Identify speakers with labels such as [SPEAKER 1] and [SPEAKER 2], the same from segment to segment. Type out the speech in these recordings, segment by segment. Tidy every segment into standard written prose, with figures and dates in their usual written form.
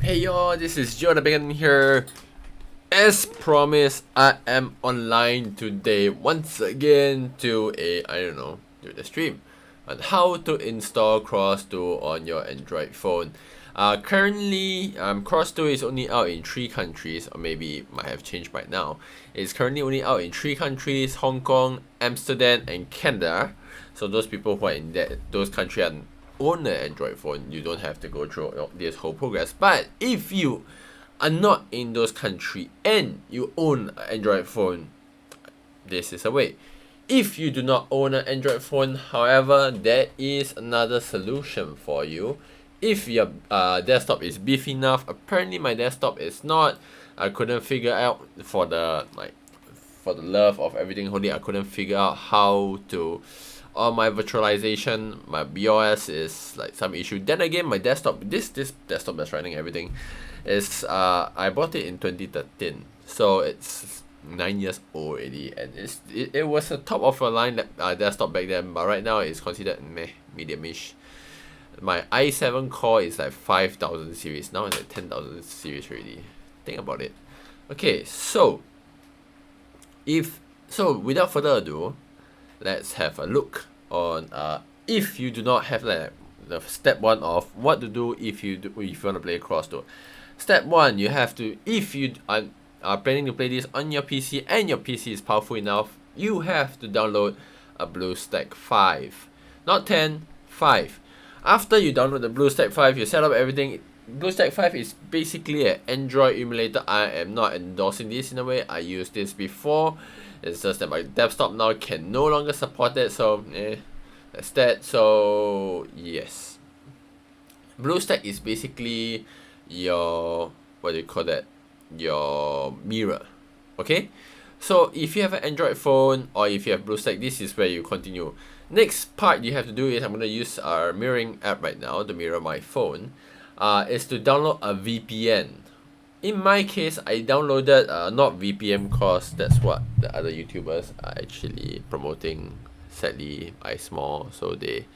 [SPEAKER 1] Hey y'all, this is GeoTheBacon here. As promised, I am online today once again to do the stream on how to install Cross2 on your Android phone. Currently, Cross2 is only out in 3 countries, or maybe it might have changed by now. It's currently only out in 3 countries: Hong Kong, Amsterdam, and Canada. So those people who are in those countries and own an Android phone, you don't have to go through this whole progress. But if you are not in those countries and you own an Android phone, this is a way. If you do not own an Android phone, however, there is another solution for you. If your desktop is beefy enough, apparently my desktop is not. I couldn't figure out for the love of everything holy, I couldn't figure out how to. On my virtualization, my BIOS is like some issue. Then again, my desktop, this desktop that's running everything, is I bought it in 2013, so it's 9 years old already, and it was a top of a line desktop back then, but right now it's considered medium-ish. My i7 core is like 5000 series, now it's like 10,000 series already. Think about it. Okay, so without further ado, let's have a look on if you do not have the step 1 of what to do if you want to play Cross2. Step 1, you have to, if you are planning to play this on your PC and your PC is powerful enough, you have to download a BlueStack 5, not 10, 5. After you download the BlueStack 5, you set up everything. BlueStack 5 is basically an Android emulator. I am not endorsing this in a way. I used this before. It's just that my desktop now can no longer support it, so that's that. So yes, BlueStack is basically your, what do you call that, your mirror. Okay, so if you have an Android phone or if you have BlueStack, this is where you continue. Next part you have to do is, I'm going to use our mirroring app right now to mirror my phone, is to download a VPN. In my case, I downloaded not VPN, cause that's what the other YouTubers are actually promoting. Sadly, I small, so they,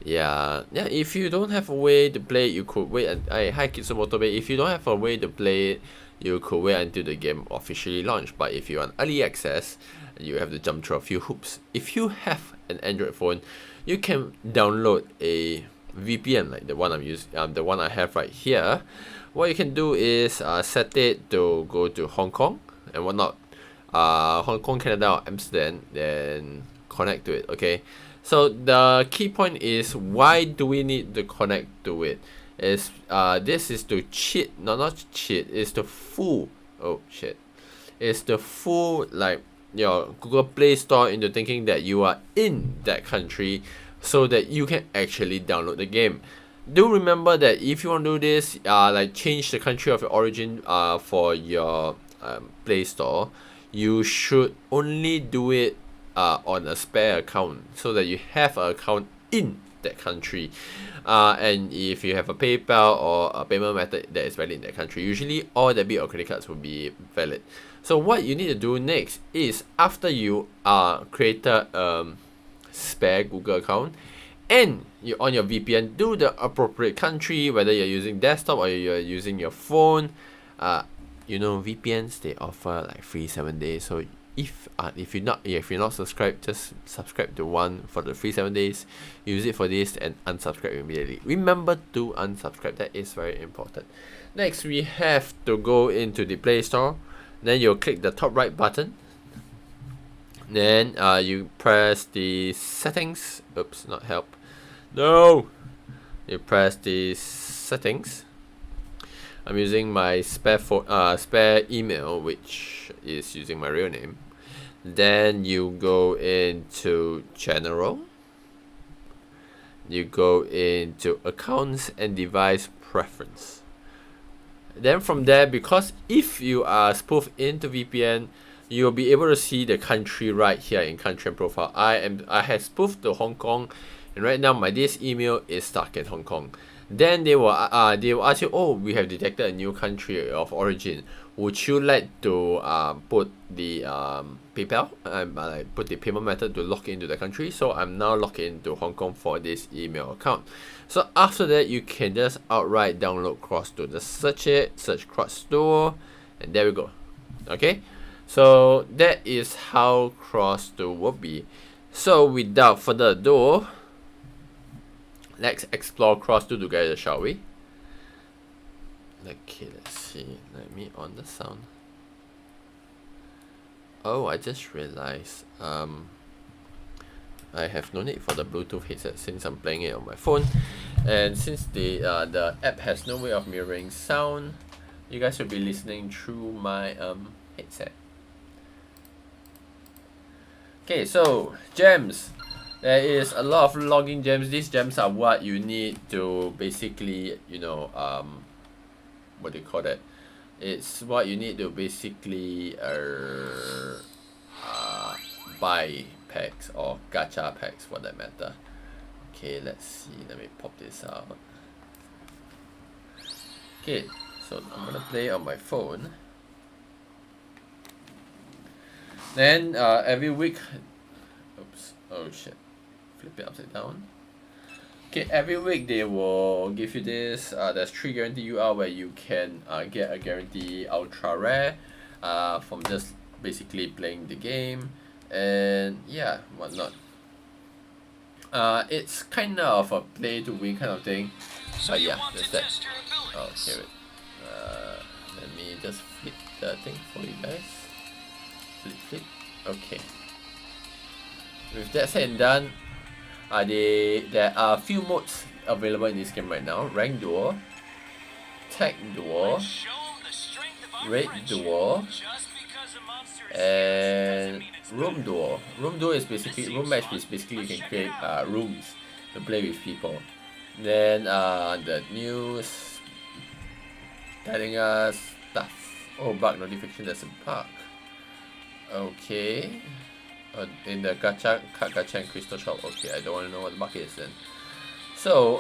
[SPEAKER 1] yeah. If you don't have a way to play it, you could wait. And hi Kitsumoto Bay. If you don't have a way to play it, you could wait until the game officially launched. But if you want early access, you have to jump through a few hoops. If you have an Android phone, you can download a VPN like the one I'm using, the one I have right here. What you can do is set it to go to Hong Kong and whatnot, Hong Kong, Canada, or Amsterdam, then connect to it. Okay, so the key point is, why do we need to connect to it? Is this is to cheat, not cheat, is to fool. Oh shit, is to fool like your Google Play Store into thinking that you are in that country, so that you can actually download the game. Do remember that if you want to do this, like change the country of your origin for your Play Store, you should only do it on a spare account, so that you have an account in that country. And if you have a PayPal or a payment method that is valid in that country, usually all debit or credit cards will be valid. So what you need to do next is, after you created a spare Google account and you're on your VPN, do the appropriate country, whether you're using desktop or you're using your phone. VPNs, they offer like free 7 days. So if you're not subscribed, just subscribe to one for the free 7 days. Use it for this and unsubscribe immediately. Remember to unsubscribe. That is very important. Next, we have to go into the Play Store. Then you'll click the top right button. Then you press the settings. Oops, not help. No! You press the settings. I'm using my spare email, which is using my real name. Then you go into General. You go into Accounts and Device Preference. Then from there, because if you are spoofed into VPN, you'll be able to see the country right here in Country and Profile. I have spoofed to Hong Kong, and right now this email is stuck in Hong Kong. Then they will ask you, oh, we have detected a new country of origin. would you like to put the PayPal? Put the payment method to log into the country. So I'm now logged into Hong Kong for this email account. So after that, you can just outright download CrossDuel. Just search it, search CrossDuel, and there we go. Okay, so that is how CrossDuel will be. So without further ado, let's explore CrossDuel together, shall we? Okay, let's see. Let me on the sound. Oh, I just realized I have no need for the Bluetooth headset since I'm playing it on my phone, and since the app has no way of mirroring sound, you guys will be listening through my headset. Okay, so gems. There is a lot of logging gems. These gems are what you need to basically, you know, what do you call that? It's what you need to basically buy packs or gacha packs for that matter. Okay, let's see. Let me pop this out. Okay, so I'm gonna play on my phone. Then every week, oops, oh shit, flip it upside down. Okay, every week they will give you this. There's 3 guarantee UR where you can get a guarantee ultra rare from just basically playing the game, and yeah, whatnot. It's kind of a play to win kind of thing, but yeah, that's that. Okay, wait. Let me just flip the thing for you guys. Flip. Okay. With that said and done, there are a few modes available in this game right now: Rank Duel, Tag Duel, Raid Duel, and Room Duel. Room match is basically you can create rooms to play with people. Then the news telling us stuff. Oh, bug notification, there's a bug. Okay. In the card gacha and crystal shop. Okay, I don't want to know what the bug is then. So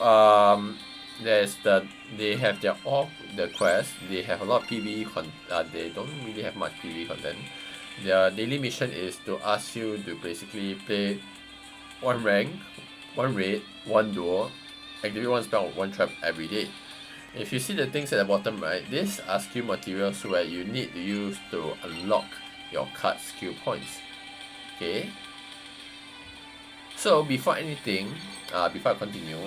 [SPEAKER 1] they have the quest. They have a lot of PvE they don't really have much PvE content. Their daily mission is to ask you to basically play 1 rank, 1 raid, 1 duel, activate 1 spell, 1 trap every day. If you see the things at the bottom right, this asks you materials where you need to use to unlock your card skill points. Okay, so before anything, before I continue,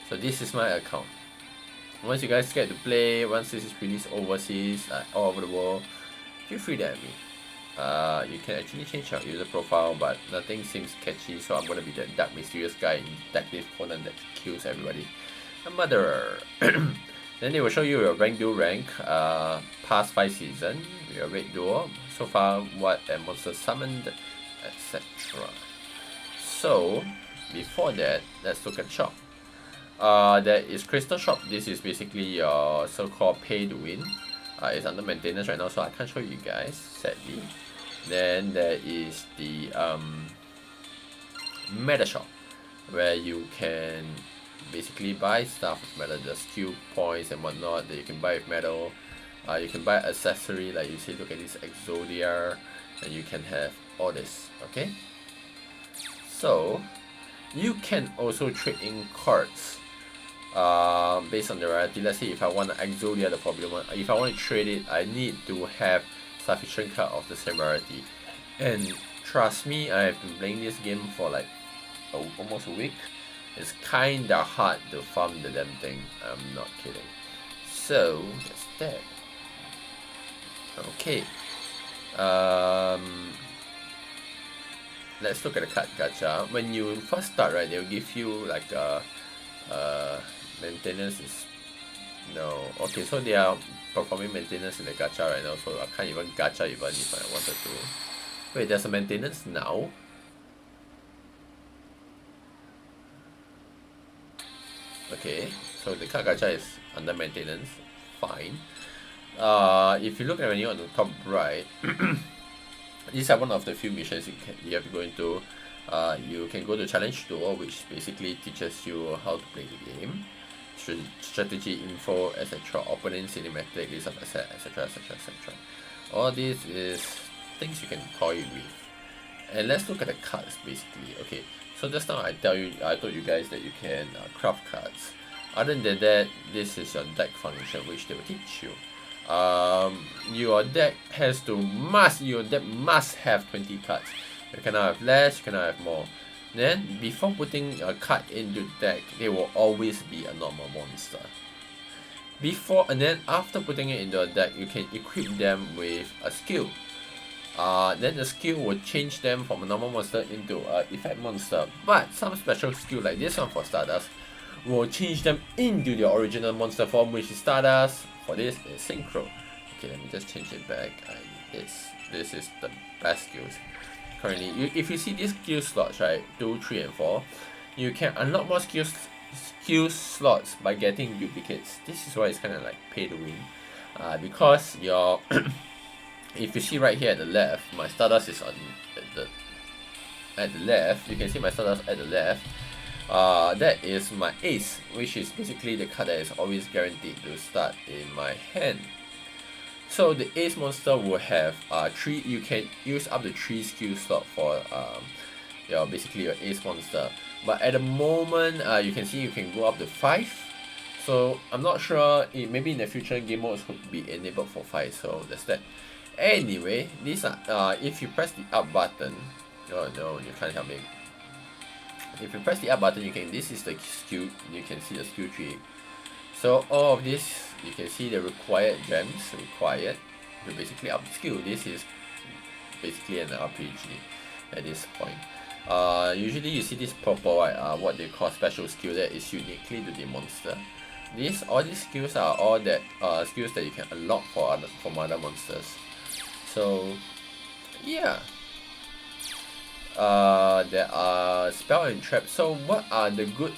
[SPEAKER 1] so this is my account. Once you guys get to play, once this is released overseas, all over the world, feel free to add me. You can actually change your user profile, but nothing seems catchy, so I'm gonna be the dark mysterious guy in Detective Conan that kills everybody. A murderer. Then they will show you your rank duel rank, past 5 seasons, your raid duel, so far what a monster summoned, etc. So before that, let's look at shop. There is Crystal Shop. This is basically your so-called pay to win. It's under maintenance right now, so I can't show you guys, sadly. Then there is the Meta Shop, where you can basically buy stuff with metal, the skill points and whatnot that you can buy with metal. You can buy accessory, like you see, look at this Exodia, and you can have all this. Okay, so you can also trade in cards based on the rarity. Let's say if I want Exodia, the problem one, if I want to trade it, I need to have sufficient card of the same rarity. And trust me, I have been playing this game for like almost a week. It's kinda hard to farm the damn thing. I'm not kidding. So that's that. Okay. Let's look at the card gacha. When you first start, right, they'll give you like maintenance is no. Okay, so they are performing maintenance in the gacha right now, so I can't even gacha even if I wanted to. Wait, there's a maintenance now? Okay, so the card gacha is under maintenance. Fine. If you look at the menu on the top right, these are one of the few missions you have to go into. You can go to Challenge Duel, which basically teaches you how to play the game. strategy info, etc. Opponent cinematic, list of assets, etc. etc. etc. All this is things you can toy with. And let's look at the cards basically. Okay, so just now I told you guys that you can craft cards. Other than that, this is your deck function, which they will teach you. Your deck must have 20 cards. You cannot have less, you cannot have more. Then before putting a card into the deck, there will always be a normal monster. Before and then after putting it into a deck, you can equip them with a skill. Then the skill will change them from a normal monster into an effect monster. But some special skill like this one for Stardust will change them into the original monster form, which is Stardust. For this is Synchro. Okay, let me just change it back. This is the best skills. Currently, if you see these skill slots, right, 2, 3, and 4, you can unlock more skill slots by getting duplicates. This is why it's kind of like pay to win. Because your if you see right here at the left, my Stardust is on at the left. You can see my Stardust at the left. That is my ace, which is basically the card that is always guaranteed to start in my hand. So the ace monster will have 3. You can use up to 3 skill slot for basically your ace monster. But at the moment, you can see you can go up to 5. So I'm not sure. Maybe in the future game modes could be enabled for 5. So that's that. Anyway, these are if you press the up button. Oh no, you can't help me. If you press the up button, this is the skill. You can see the skill tree. So all of this, you can see the required gems required to basically up the skill. This is basically an RPG at this point. Usually you see this purple, right, what they call special skill that is uniquely to the monster. All these skills are all that skills that you can unlock from other monsters. So yeah. There are spell and traps. So what are good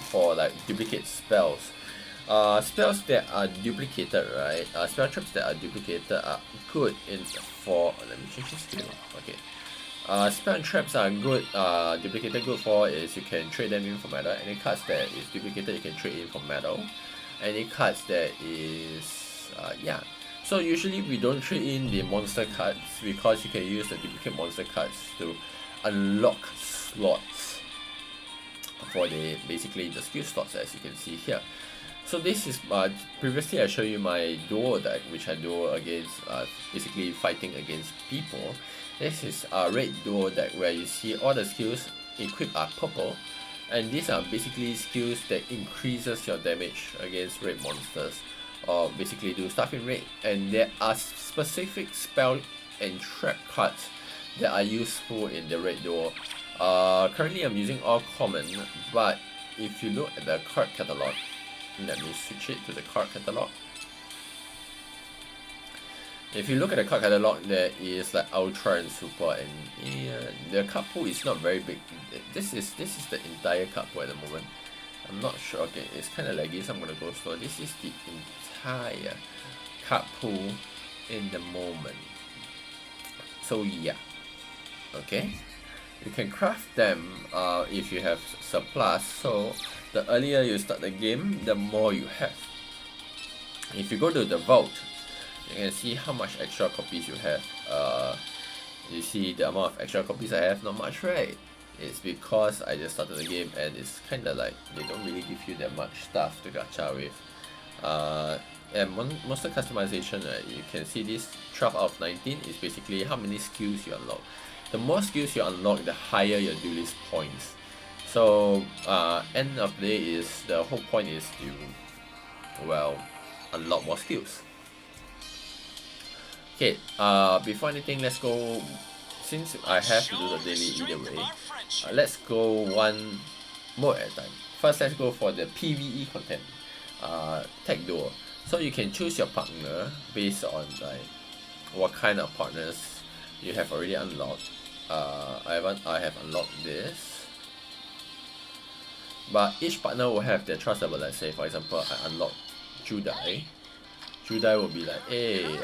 [SPEAKER 1] for like duplicate spells? Spells that are duplicated, right? Spell traps that are duplicated are good for. Let me change this skill. Okay. Spell and traps are good. Duplicated good for is you can trade them in for metal. Any cards that is duplicated, you can trade in for metal. Any cards that is yeah. So usually we don't trade in the monster cards because you can use the duplicate monster cards to unlock slots for basically the skill slots, as you can see here. So this is previously I showed you my duel deck, which I duel against basically fighting against people. This is a red duel deck where you see all the skills equipped are purple, and these are basically skills that increases your damage against red monsters, or basically do stuff in red. And there are specific spell and trap cards that are useful in the red duel. Currently I'm using all common, but if you look at the card catalog, let me switch it to the card catalog. If you look at the card catalog, there is like Ultra and Super, and the card pool is not very big. This is the entire card pool at the moment. I'm not sure. Okay, it's kind of laggy, so I'm gonna go slow. This is the entire card pool in the moment. So yeah, okay, you can craft them if you have surplus. So the earlier you start the game, the more you have. If you go to the vault, you can see how much extra copies you have. You see the amount of extra copies I have, not much, right? It's because I just started the game and it's kind of like they don't really give you that much stuff to gacha with. And monster customization, right, you can see this 12 out of 19 is basically how many skills you unlock. The more skills you unlock, the higher your duelist points. So end of the day is the whole point is to, well, unlock more skills. Okay, before anything, let's go. Since I have to do the daily either way, let's go one mode at a time. First, let's go for the PvE content, tag duel. So you can choose your partner based on like what kind of partners you have already unlocked. I have unlocked this, but each partner will have their trust level. Let's say for example, I unlocked Judai. Judai will be like, hey,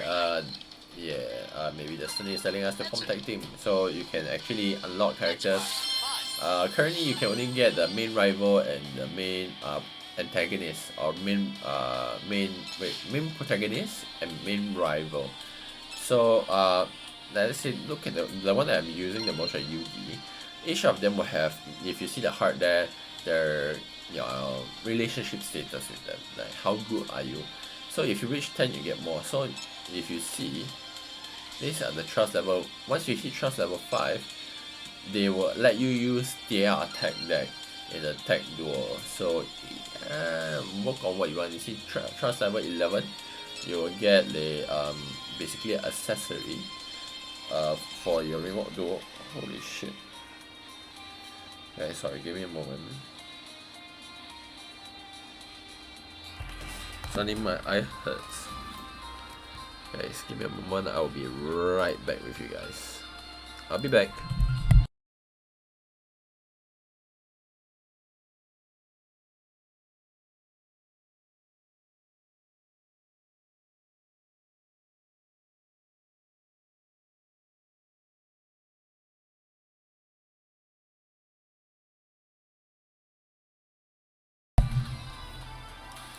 [SPEAKER 1] maybe Destiny is telling us to form tag team, so you can actually unlock characters. Currently you can only get the main rival and the main antagonist or main protagonist and main rival. So let's say look at the one that I'm using the most, right, Yugi. Each of them will have, if you see the heart there, their your relationship status with them, like how good are you. So if you reach 10 you get more. So if you see, these are the trust level. Once you hit trust level 5, they will let you use their attack deck in the tech duel. So work on what you want. You see trust level 11, you will get the basically accessory for your remote duel. Holy shit. Okay, sorry, give me a moment. Suddenly my eye hurts. Guys, give me a moment, I'll be right back with you guys. I'll be back.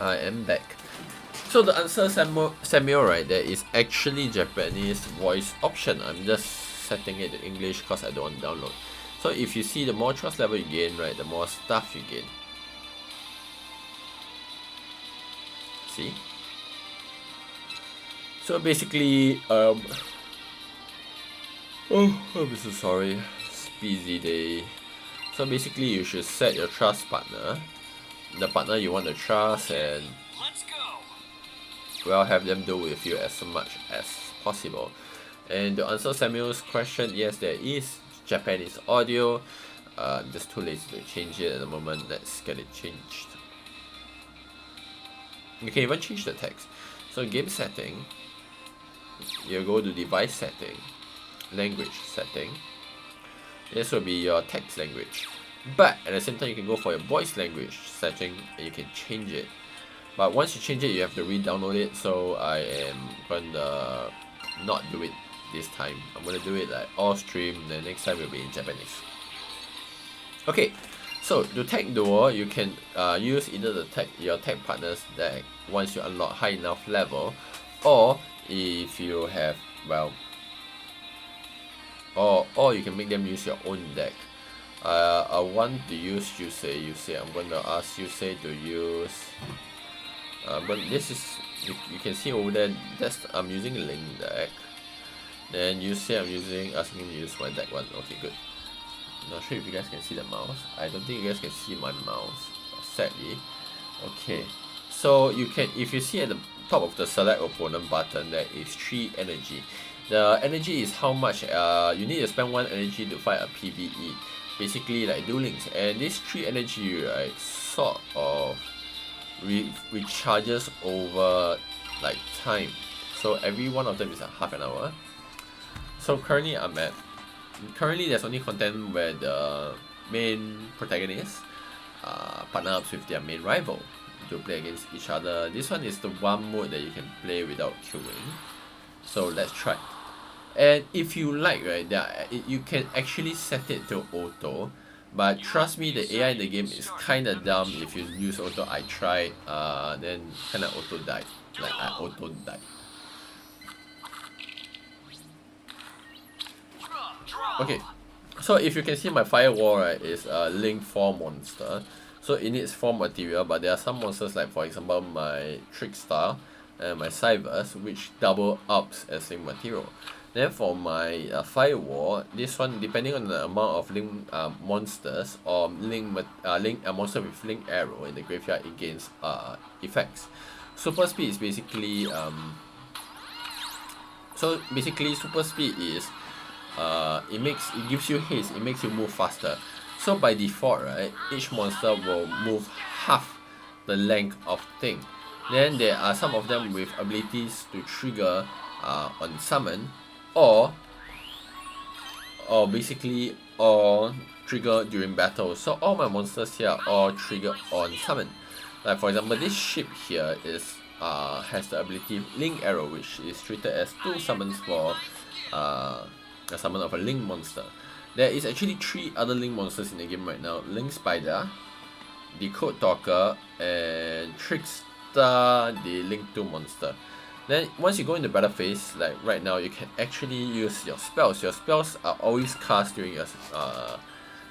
[SPEAKER 1] I am back. So the answer Samuel, right, there is actually Japanese voice option. I'm just setting it to English because I don't want to download. So if you see, the more trust level you gain, right, the more stuff you gain. See? So basically, oh, I'm so sorry. It's busy day. So basically, you should set your trust partner, the partner you want to trust, and well, have them do with you as much as possible. And to answer Samuel's question, yes, there is Japanese audio. I'm just too lazy to change it at the moment. Let's get it changed. You can even change the text. So game setting, you go to device setting, language setting. This will be your text language. But at the same time, you can go for your voice language setting and you can change it. But once you change it, you have to re-download it. So I am gonna not do it this time. I'm gonna do it like all stream. The next time will be in Japanese. Okay, so to tech duel, you can use either your tech partner's deck once you unlock high enough level, or if you have, well, or you can make them use your own deck. I want to use Yusei. I'm gonna ask Yusei to use. But this is, you can see over there, that's I'm using Link deck. Then Yusei, I'm asking him to use my deck one. Okay, good. Not sure if you guys can see the mouse. I don't think you guys can see my mouse, sadly. Okay, so you can, if you see at the top of the select opponent button, there is 3 energy. The energy is how much you need to spend 1 energy to fight a PvE, basically like duelings. And this 3 energy, right, sort of recharges over like time. So every one of them is a half an hour. So currently there's only content where the main protagonist partner ups with their main rival to play against each other. This one is the one mode that you can play without queuing. So let's try. And if you like, right, you can actually set it to auto. But trust me, the AI in the game is kinda dumb. If you use auto, I tried, then kinda auto died. Like I auto died. Okay, so if you can see, my firewall, right, is a link 4 monster. So it needs 4 material, but there are some monsters like, for example, my Trickstar and my Cybers, which double ups as link material. Then for my firewall, this one, depending on the amount of link monsters or a monster with link arrow in the graveyard, it gains effects. Super speed is basically super speed is it gives you haste, it makes you move faster. So by default, right, each monster will move half the length of thing. Then there are some of them with abilities to trigger on summon, or basically trigger during battle. So all my monsters here all trigger on summon. Like for example, this ship here is has the ability Link Arrow, which is treated as 2 summons for a summon of a Link monster. There is actually 3 other Link monsters in the game right now: Link Spider, Decode Talker, and Trickster, the Link 2 monster. Then once you go into battle phase, like right now, you can actually use your spells. Your spells are always cast during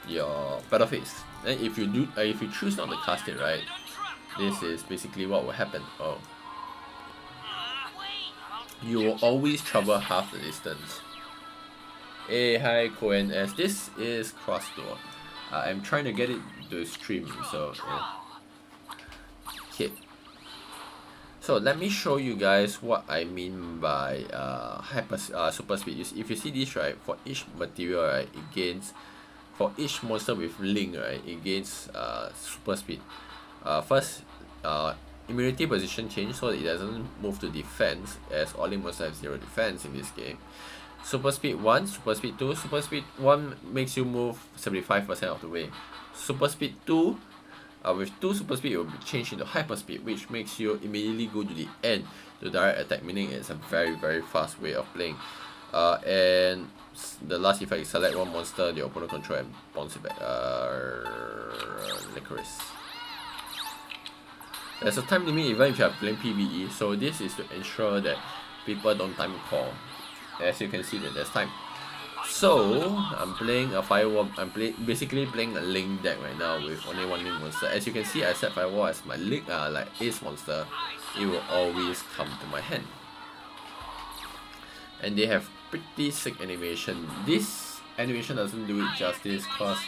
[SPEAKER 1] your battle phase. Then if you choose not to cast it, right, this is basically what will happen. Oh, you will always travel half the distance. Hey, hi Cohen, as this is Cross Duel. I'm trying to get it to stream, so okay. So let me show you guys what I mean by super speed. If you see this, right, for each material, right, it gains, for each monster with link, right, it gains super speed. First, immunity position change, so it doesn't move to defense, as all link monsters have 0 defense in this game. Super speed 1, super speed 2. Super speed 1 makes you move 75% of the way. Super speed 2, with 2 super speed, it will be changed into hyper speed, which makes you immediately go to the end to direct attack, meaning it's a very, very fast way of playing. And the last effect is select one monster the opponent control and bounce it back. Licorice. There's a time limit even if you are playing PvE, so this is to ensure that people don't time call. As you can see that there's time. So I'm playing a firewall. Basically playing a link deck right now with only one link monster. As you can see, I set firewall as my link like ace monster. It will always come to my hand. And they have pretty sick animation. This animation doesn't do it justice because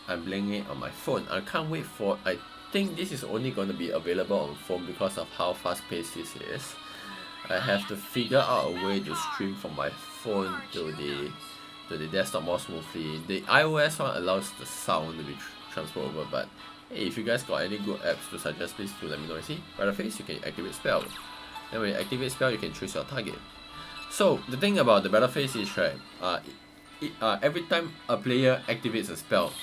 [SPEAKER 1] I'm playing it on my phone. I can't wait for. I think this is only going to be available on phone because of how fast paced this is. I have to figure out a way to stream from my phone to the desktop more smoothly. The iOS one allows the sound to be transferred over, but hey, if you guys got any good apps to suggest, please do let me know. See, battle phase, you can activate spell. Then when you activate spell, you can choose your target. So the thing about the battle phase is, right, every time a player activates a spell,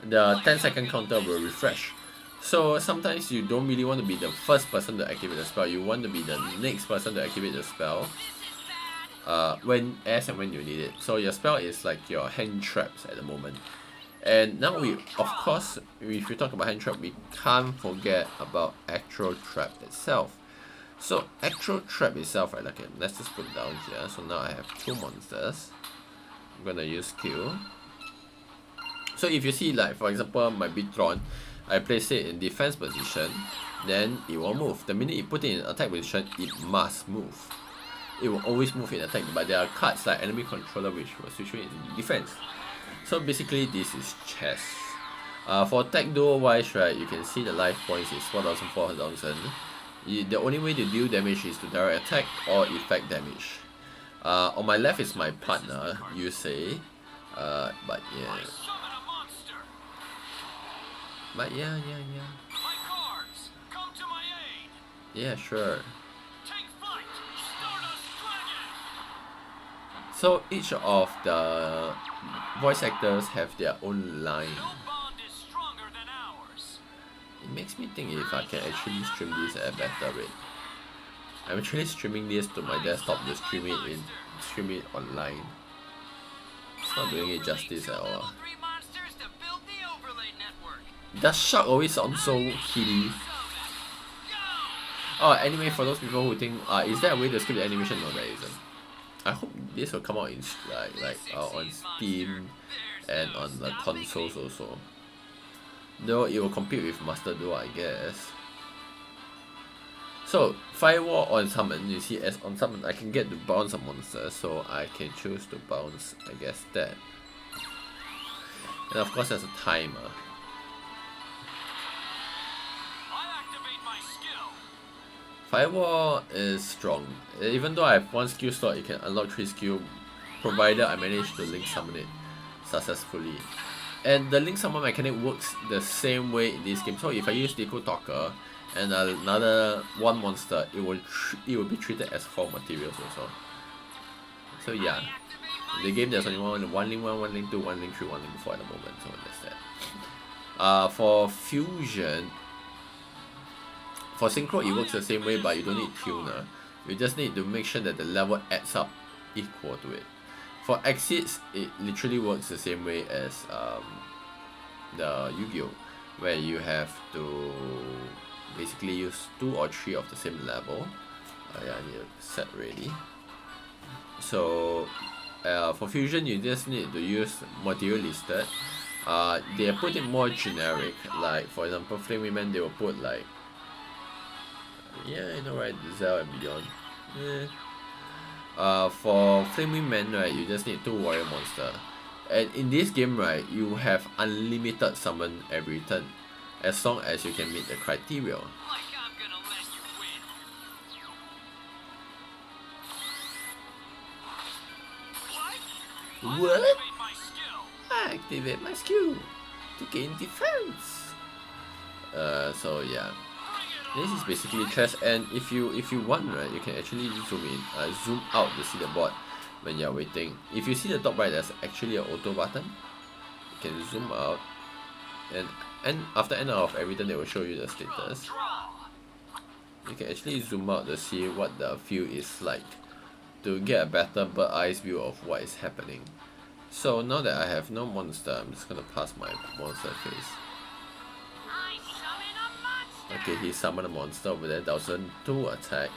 [SPEAKER 1] the 10-second counter will refresh. So sometimes you don't really want to be the first person to activate the spell. You want to be the next person to activate the spell as and when you need it. So your spell is like your hand traps at the moment. And now of course, if we talk about hand trap, we can't forget about actual trap itself. So actual trap itself, right, okay, let's just put it down here. So now I have 2 monsters. I'm gonna use Q. So if you see, like for example, my Bitron, I place it in defense position, then it will move. The minute you put it in attack position, it must move. It will always move in attack, but there are cards like enemy controller which will switch it into defense. So basically this is chess. For attack duel wise, right, you can see the life points is 4,000, 4,000. The only way to deal damage is to direct attack or effect damage. On my left is my partner, you say, but yeah. But yeah. Yeah, sure. So each of the voice actors have their own line. It makes me think if I can actually stream this at a better rate. I'm actually streaming this to my desktop to stream it online. It's not doing it justice at all. Does shark always sound so kiddie? Oh, anyway, for those people who think, is there a way to skip the animation? No, there isn't. I hope this will come out in on Steam and on the consoles also. Though it will compete with Master Duel, I guess. So firewall on summon, you see, as on summon I can get to bounce a monster, so I can choose to bounce, I guess, that. And of course there's a timer. Firewall is strong. Even though I have 1 skill slot, it can unlock 3 skill, provided I manage to link summon it successfully. And the link summon mechanic works the same way in this game. So if I use Decode Talker and another 1 monster, it will be treated as 4 materials also. So yeah, in the game there's only one link 1, 1 link 2, 1 link 3, 1 link 4 at the moment. So that's that. For fusion. For synchro, it works the same way, but you don't need tuner. You just need to make sure that the level adds up equal to it. For exits, it literally works the same way as the Yu-Gi-Oh! where you have to basically use 2 or 3 of the same level. Yeah, I need to set ready. So for fusion, you just need to use material listed. They put it more generic, like for example Flame Women, they will put like, yeah, you know, right, Zell and Beyond. For Flame Women, right, you just need 2 warrior monster, and in this game, right, you have unlimited summon every turn as long as you can meet the criteria. What? I activate my skill to gain defense. So yeah, this is basically chess. And if you want, right, you can actually zoom in, zoom out to see the board when you're waiting. If you see the top right, there's actually an auto button. You can zoom out, and after end of every turn, they will show you the status. You can actually zoom out to see what the field is like, to get a better bird eyes view of what is happening. So now that I have no monster, I'm just gonna pass my monster phase. Okay, he summoned a monster over there, 1002 attack.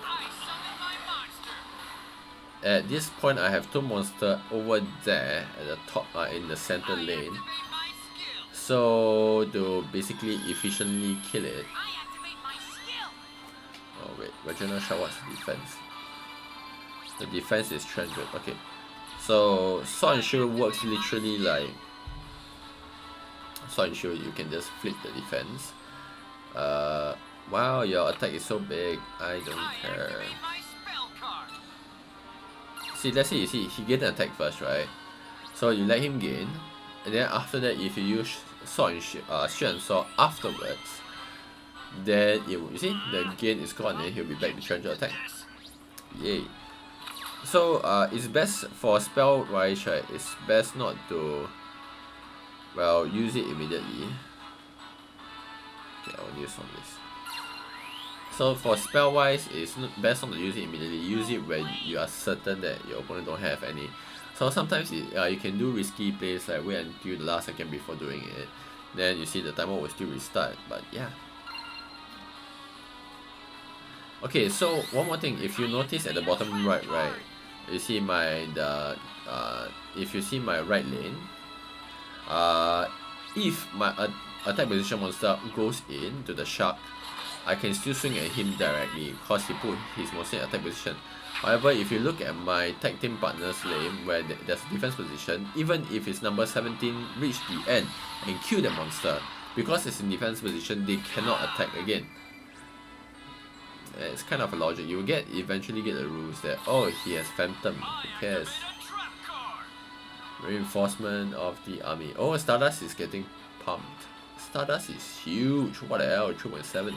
[SPEAKER 1] At this point, I have 2 monsters over there at the top, in the center lane. So to basically efficiently kill it. Oh wait, Regional Shot, what's the defense? The defense is 300. Okay, so Sword and Shield works literally like Sword and Shield. You can just flip the defense. Wow, your attack is so big. I don't care. See, let's say you see he gained an attack first, right? So you let him gain, and then after that, if you use Sword and Shield and Sword afterwards, then you see the gain is gone, and he'll be back to 300 attack. Yay! So it's best for spell wise, right? It's best not to, well, use it immediately. Okay, I'll use on this. So for spell wise, it's best not to use it immediately. Use it when you are certain that your opponent don't have any. So sometimes you can do risky plays, like wait until the last second before doing it. Then you see the timer will still restart. But yeah. Okay, so one more thing. If you notice at the bottom right, you see if you see my right lane, if my attack position monster goes into the shark, I can still swing at him directly because he put his monster in attack position. However, if you look at my tag team partner's lane where there's a defense position, even if it's number 17 reach the end and kill the monster, because it's in defense position, they cannot attack again. It's kind of a logic. You will eventually get the rules that, oh, he has Phantom, who cares? Reinforcement of the army. Oh, Stardust is getting pumped. Stardust is huge. What the hell? 3.7.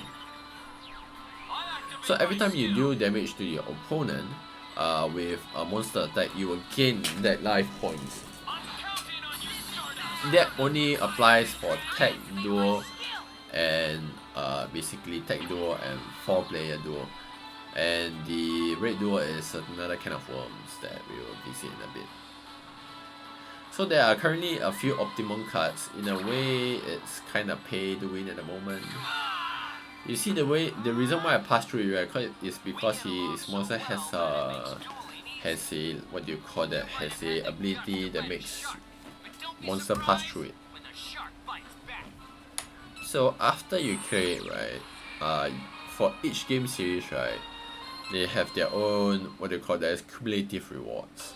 [SPEAKER 1] So every time you do damage to your opponent with a monster attack, you will gain that life points. That only applies for tag duo and basically tag duo and 4-player duo. And the raid duo is another kind of worms that we will visit in a bit. So there are currently a few optimum cards. In a way, it's kind of pay to win at the moment. You see the reason why I passed through it, right, is because his monster has a what do you call that? Has a ability that makes monster pass through it. So after you clear it, right, for each game series, right, they have their own what they call that as cumulative rewards.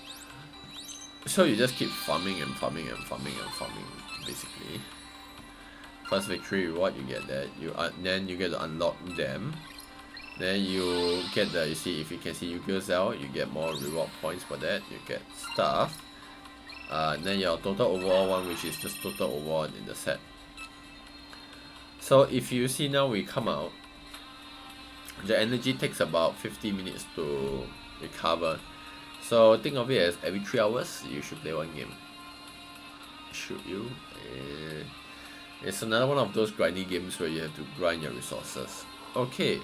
[SPEAKER 1] So you just keep farming and farming and farming and farming, basically. First victory reward, you get that. Then you get to unlock them. Then you get the, you see, if you can see Yu-Gi-Oh! Zell, you get more reward points for that. You get stuff. Then your total overall one, which is just total overall in the set. So if you see now we come out, the energy takes about 50 minutes to recover. So think of it as every 3 hours you should play one game. Should you? It's another one of those grindy games where you have to grind your resources. Okay,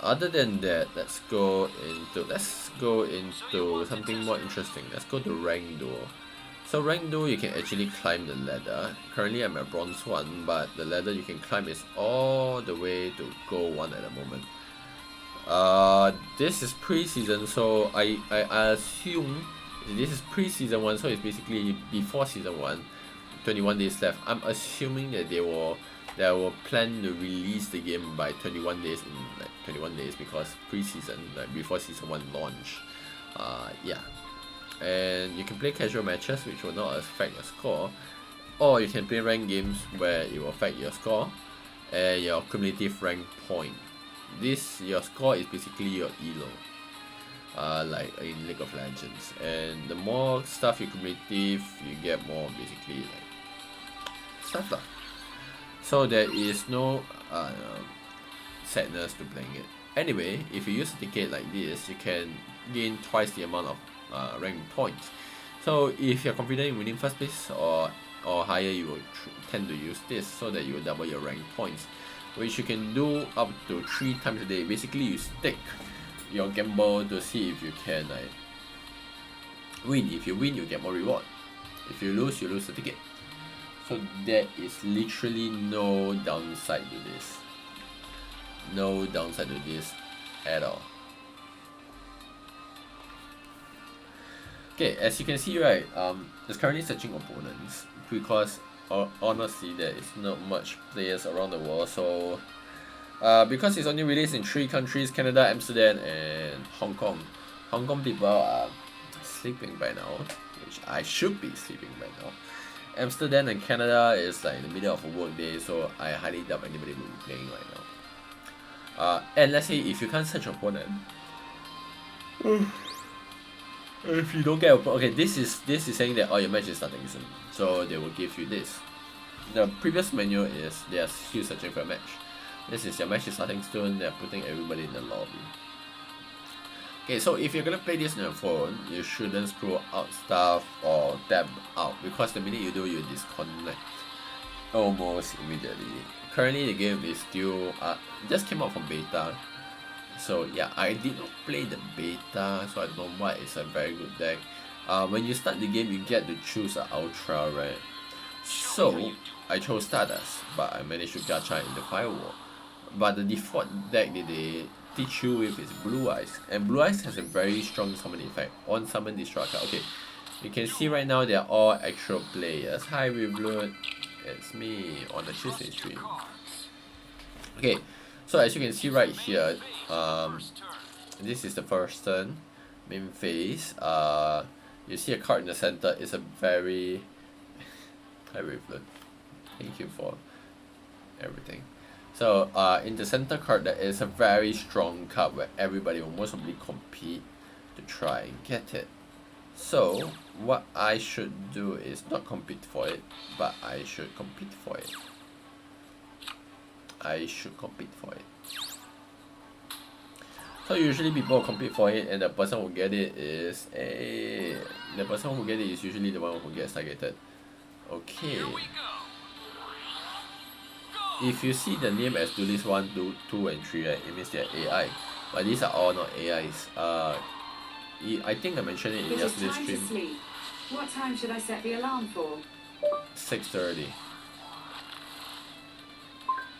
[SPEAKER 1] other than that, let's go into something more interesting. Let's go to rank duel. So rank duel, you can actually climb the ladder. Currently I'm at bronze 1, but the ladder you can climb is all the way to gold 1 at the moment. This is pre-season, so I assume this is pre-season 1, so it's basically before season 1. 21 days left. I'm assuming that they will plan to release the game by 21 days in like 21 days because pre-season, like before season 1 launch. Yeah. And you can play casual matches which will not affect your score, or you can play ranked games where it will affect your score and your cumulative rank point. Your score is basically your elo, like in League of Legends, and the more stuff you cumulative, you get more basically like stuff lah. So there is no sadness to playing it. Anyway, if you use a ticket like this, you can gain twice the amount of rank points. So if you're confident in winning first place or higher, you will tend to use this so that you will double your rank points, which you can do up to 3 times a day. Basically, you stake your gamble to see if you can like win. If you win, you get more reward. If you lose the ticket. So there is literally no downside to this. No downside to this at all. Okay, as you can see, right, it's currently searching opponents because honestly there is not much players around the world. So because it's only released in 3 countries, Canada, Amsterdam and Hong Kong. Hong Kong people are sleeping by now, which I should be sleeping by now. Amsterdam and Canada is like in the middle of a work day, so I highly doubt anybody will be playing right now. And let's say if you can't search opponent, if you don't get okay, this is saying that your match is starting soon, so they will give you this. The previous menu is they are still searching for a match. This is your match is starting soon. They're putting everybody in the lobby. Okay, so if you're gonna play this on your phone, you shouldn't scroll out stuff or tab out, because the minute you do, you disconnect almost immediately. Currently the game is still just came out from beta, so yeah, I did not play the beta, so I don't know what is a very good deck. When you start the game, you get to choose an ultra, right? So I chose Stardust, but I managed to gacha in the firewall. But the default deck that they teach you with is Blue Eyes, and Blue Eyes has a very strong summon effect on summon destructor. Okay, you can see right now they are all actual players. Hi Rivloon, it's me on the Tuesday stream. Okay, so as you can see right here, this is the first turn, main phase. You see a card in the center. It's a very hi Rivloon, thank you for everything. So in the center card, there is a very strong card where everybody will most probably compete to try and get it. So what I should do is not compete for it, but I should compete for it. So usually people will compete for it, and the person who get it is usually the one who gets targeted. Okay. If you see the name as Duelist 1, 2, and 3, right, it means they're AI. But these are all not AIs. I think I mentioned it in yesterday's stream.
[SPEAKER 2] To sleep. What time should I set the alarm for?
[SPEAKER 1] 6:30.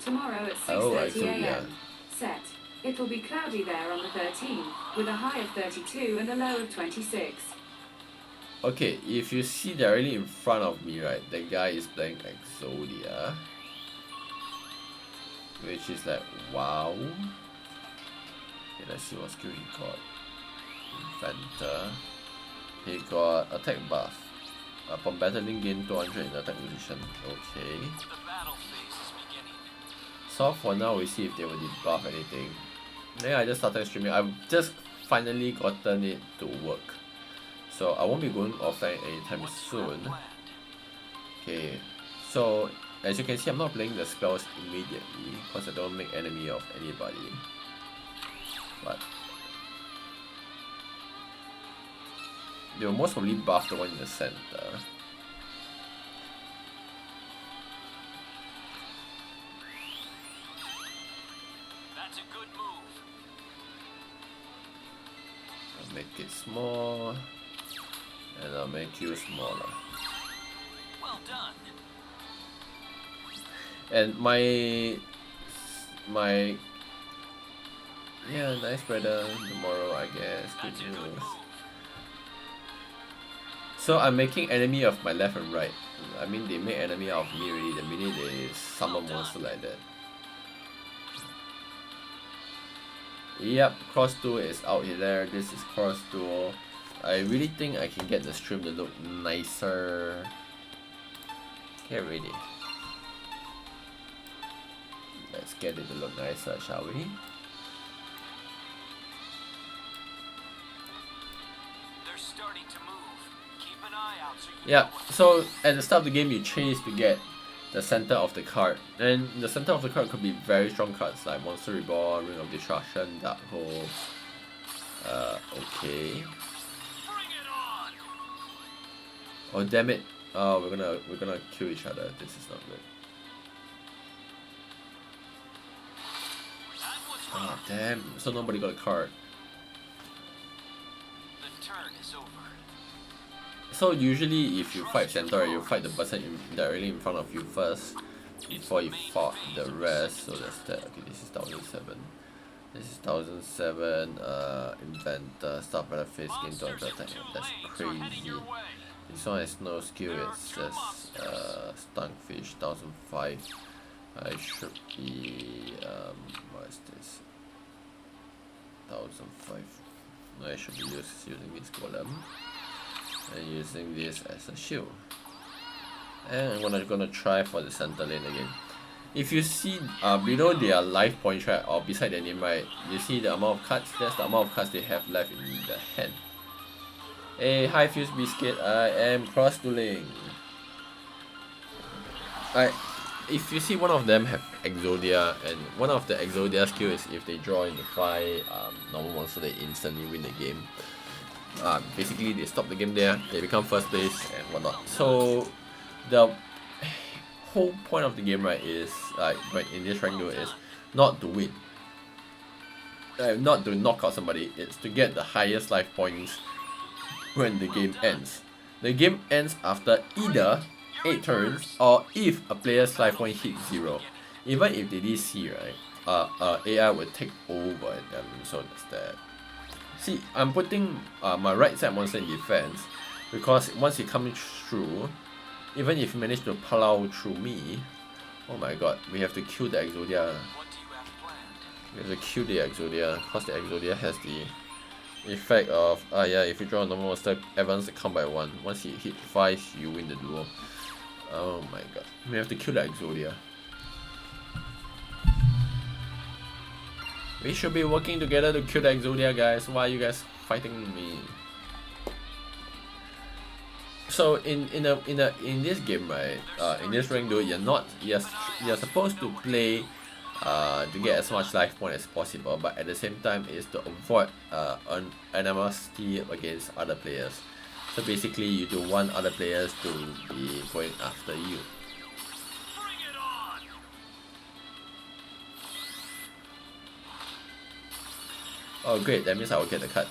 [SPEAKER 2] Tomorrow at 6:30 a.m. Set. It will be cloudy there on the 13th, with a high of 32 and a low of 26.
[SPEAKER 1] Okay, if you see directly in front of me, right, the guy is playing Exodia, which is like, wow. Okay, let's see what skill he got. Inventor. He got attack buff. Upon battling, gain 200 in attack position. Okay. So for now, we see if they will debuff anything. Yeah, I just started streaming. I've just finally gotten it to work, so I won't be going offline anytime soon. Okay, so as you can see, I'm not playing the spells immediately because I don't make enemy of anybody. But they will most probably buff the one in the center.
[SPEAKER 3] That's a good move.
[SPEAKER 1] I'll make it small And I'll make you smaller.
[SPEAKER 3] Well done.
[SPEAKER 1] And yeah, nice weather tomorrow, I guess. Good
[SPEAKER 3] That's a good
[SPEAKER 1] news.
[SPEAKER 3] move.
[SPEAKER 1] So I'm making enemy of my left and right. I mean, they make enemy out of me already the minute they summon monster like that. Yep, cross duel is out there. This is cross duel. I really think I can get the stream to look nicer. Get ready. Let's get it to look nicer, shall we?
[SPEAKER 3] They're starting to move. Keep an eye out so you
[SPEAKER 1] Yeah,
[SPEAKER 3] know what
[SPEAKER 1] so at the start of the game you chase to get the center of the card. And the center of the card could be very strong cards like Monster Reborn, Ring of Destruction, Dark Hole. Okay.
[SPEAKER 3] Bring it on.
[SPEAKER 1] Oh damn it. Oh, we're gonna kill each other. This is not good.
[SPEAKER 3] That was
[SPEAKER 1] Oh
[SPEAKER 3] hard.
[SPEAKER 1] damn. So nobody got a card.
[SPEAKER 3] The turn is over.
[SPEAKER 1] So usually if you fight center, you fight the person directly in front of you first before you fought the rest. So that's that. Okay, this is 1007. This is 1007. Inventor, start by the face, gain to attack. That's crazy. This one has no skill, it's just Stunfish, 1005. I should be what is this? 1005. No, I should be using this golem and using this as a shield. And I'm gonna try for the center lane again. If you see below their life point right, or beside their name right, you see the amount of cards. That's the amount of cards they have left in the hand. Hey, hi Fuse Biscuit, I am cross dueling. If you see one of them have Exodia, and one of the Exodia skill is if they draw into 5 normal monster, they instantly win the game. Basically they stop the game there, they become first place and whatnot. So the whole point of the game right is like in this rank duel is not to win. Not to knock out somebody, it's to get the highest life points when the game ends. The game ends after either 8 turns or if a player's life point hits 0. Even if they DC, right, AI will take over them, so that's that. See, I'm putting my right side monster in defense because once he comes through, even if he manage to plow through me, oh my god, we have to kill the Exodia.
[SPEAKER 3] What do you have planned?
[SPEAKER 1] We have to kill the Exodia because the Exodia has the effect of yeah, if you draw a normal monster, advance the count by 1. Once you hit 5, you win the duel. Oh my god. We have to kill the Exodia. We should be working together to kill the Exodia, guys. Why are you guys fighting me? So in this game, right, in this rank duel, you're supposed to play to get as much life point as possible, but at the same time is to avoid an animosity against other players. So basically you don't want other players to be going after you.
[SPEAKER 3] Bring it on.
[SPEAKER 1] Oh great, that means I will get the cut.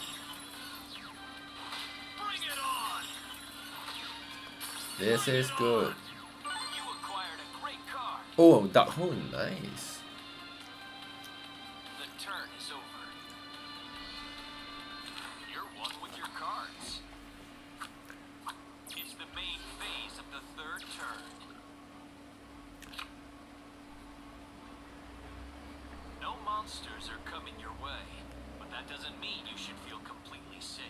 [SPEAKER 3] Bring it on.
[SPEAKER 1] This is good.
[SPEAKER 3] You acquired a great card.
[SPEAKER 1] Oh, Dark Hole, nice.
[SPEAKER 3] The turn is over. You're one with your cards. It's the main phase of the third turn. No monsters are coming your way, but that doesn't mean you should feel completely safe.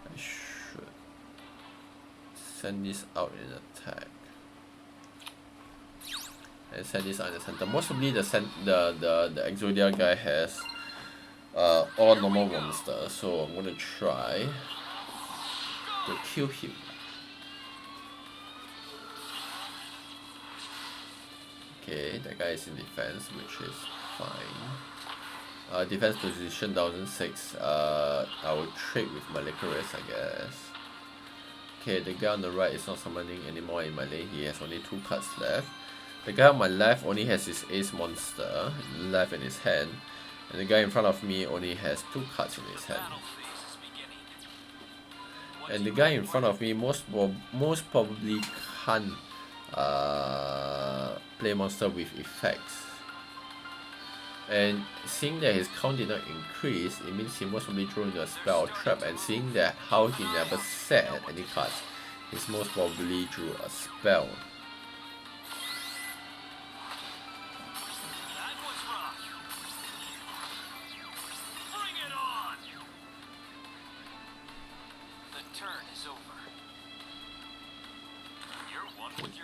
[SPEAKER 1] I should send this out in attack. And send this out in the center. Most probably the Exodia guy has all normal monsters, so I'm gonna try to kill him. Okay, that guy is in defense, which is fine. Defense position 1006. I will trade with my Licorice, I guess. Okay, the guy on the right is not summoning anymore in my lane. He has only 2 cards left. The guy on my left only has his ace monster left in his hand. And the guy in front of me only has 2 cards in his hand. And the guy in front of me most probably can't play monster with effects. And seeing that his count did not increase, it means he most probably drew into a spell or trap, and seeing that how he never set any cards, he's most probably drew a spell.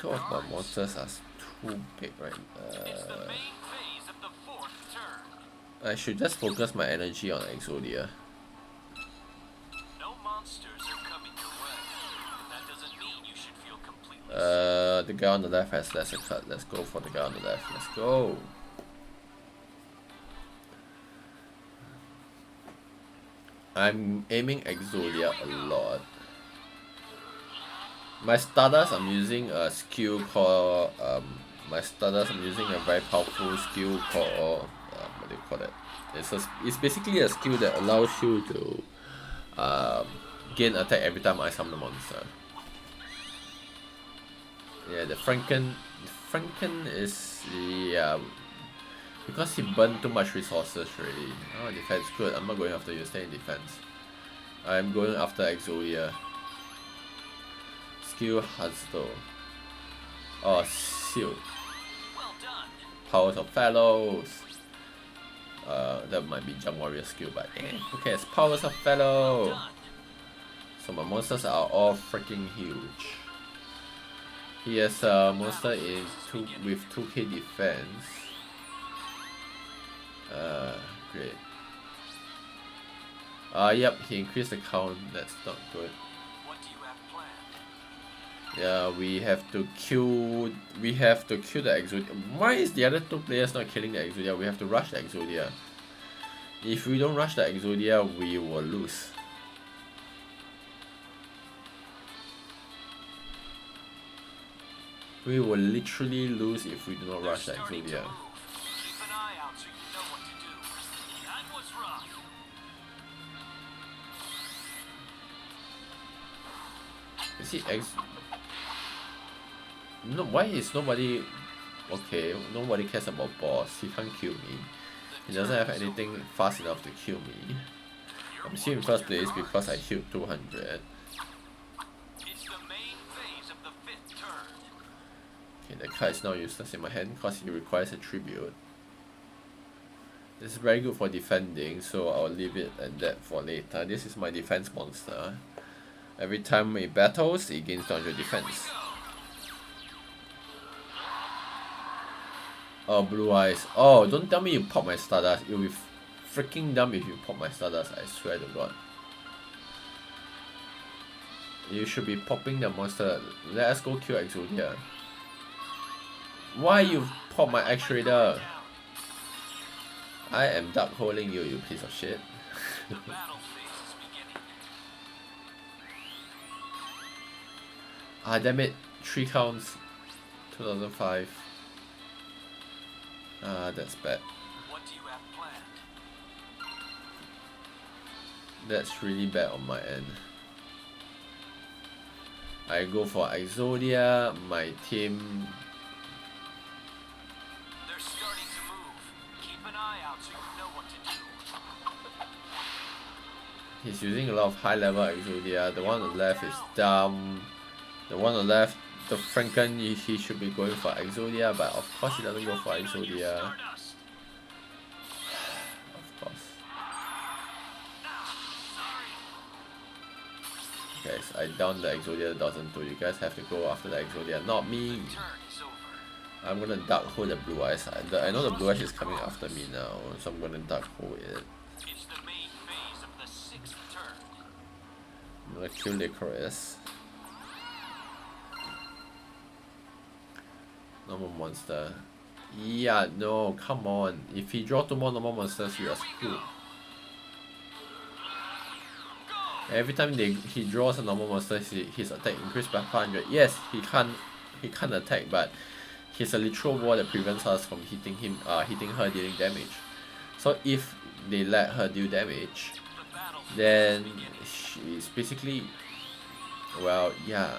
[SPEAKER 1] Two of my monsters are too big right now. I should just focus my energy on Exodia.
[SPEAKER 3] No monsters are coming your way. That doesn't mean you should feel completely
[SPEAKER 1] The guy on the left has lesser cut. Let's go for the guy on the left. Let's go. I'm aiming Exodia a lot. My Stardust, I'm using a skill called I'm using a very powerful skill called what do you call it? It's basically a skill that allows you to gain attack every time I summon a monster. Yeah, the Franken is because he burned too much resources already. Oh, defense, good. I'm not going after you. Stay in defense. I'm going after Exodia. Skill Hustle. Oh, Shield. Powers of Fellows. That might be Junk Warrior skill, but who cares? Powers of Fellow. So my monsters are all freaking huge. He has a monster with 2k defense. Great. Yep, he increased the count. That's not good. Yeah, we have to kill the Exodia. Why is the other 2 players not killing the Exodia? We have to rush the Exodia. If we don't rush the Exodia, we will lose. We will literally lose if we do not rush the Exodia. You see, no, why is nobody okay? Nobody cares about boss. He can't kill me. He doesn't have anything fast enough to kill me. I'm still in first place because I healed 200. Okay, the card is now useless in my hand because he requires a tribute. This is very good for defending, so I'll leave it at that for later. This is my defense monster. Every time it battles, it gains 200 defense. Oh, Blue Eyes. Oh, don't tell me you pop my Stardust. You'll be freaking dumb if you pop my Stardust, I swear to God. You should be popping the monster. Let us go kill Exodia. Why you pop my X-Raider? I am dark holding you, you piece of shit. Ah, damn it. 3 counts. 2005. Ah, that's bad. That's really bad on my end. I go for Exodia, my team. They're starting to move. Keep an eye out so you know what to do. He's using a lot of high level Exodia. The one on the left is dumb. The one on the left, the Franken, he should be going for Exodia, but of course he doesn't go for Exodia. Of course. Guys, I downed the Exodia 1002. You guys have to go after the Exodia, not me. I'm gonna dark hole the Blue Eyes. I know the Blue Eyes is coming after me now, so I'm gonna dark hole it. I'm gonna kill Licorice. Normal monster. Yeah, no, come on. If he draw 2 more normal monsters, you are screwed. Every time he draws a normal monster, his attack increased by 500. Yes, he can't attack, but he's a literal wall that prevents us from hitting her dealing damage. So if they let her deal damage, then she's basically, well, yeah.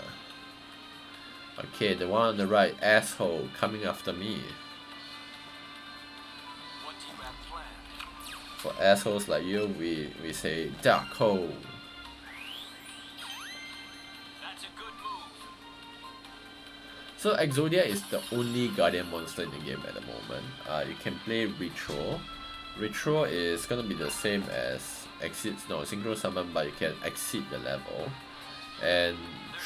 [SPEAKER 1] Okay, the one on the right, asshole, coming after me.
[SPEAKER 3] What do you have planned?
[SPEAKER 1] For assholes like you, we say dark hole.
[SPEAKER 3] That's a good move.
[SPEAKER 1] So Exodia is the only guardian monster in the game at the moment. You can play Retro. Retro is gonna be the same as Synchro Summon, but you can exceed the level. And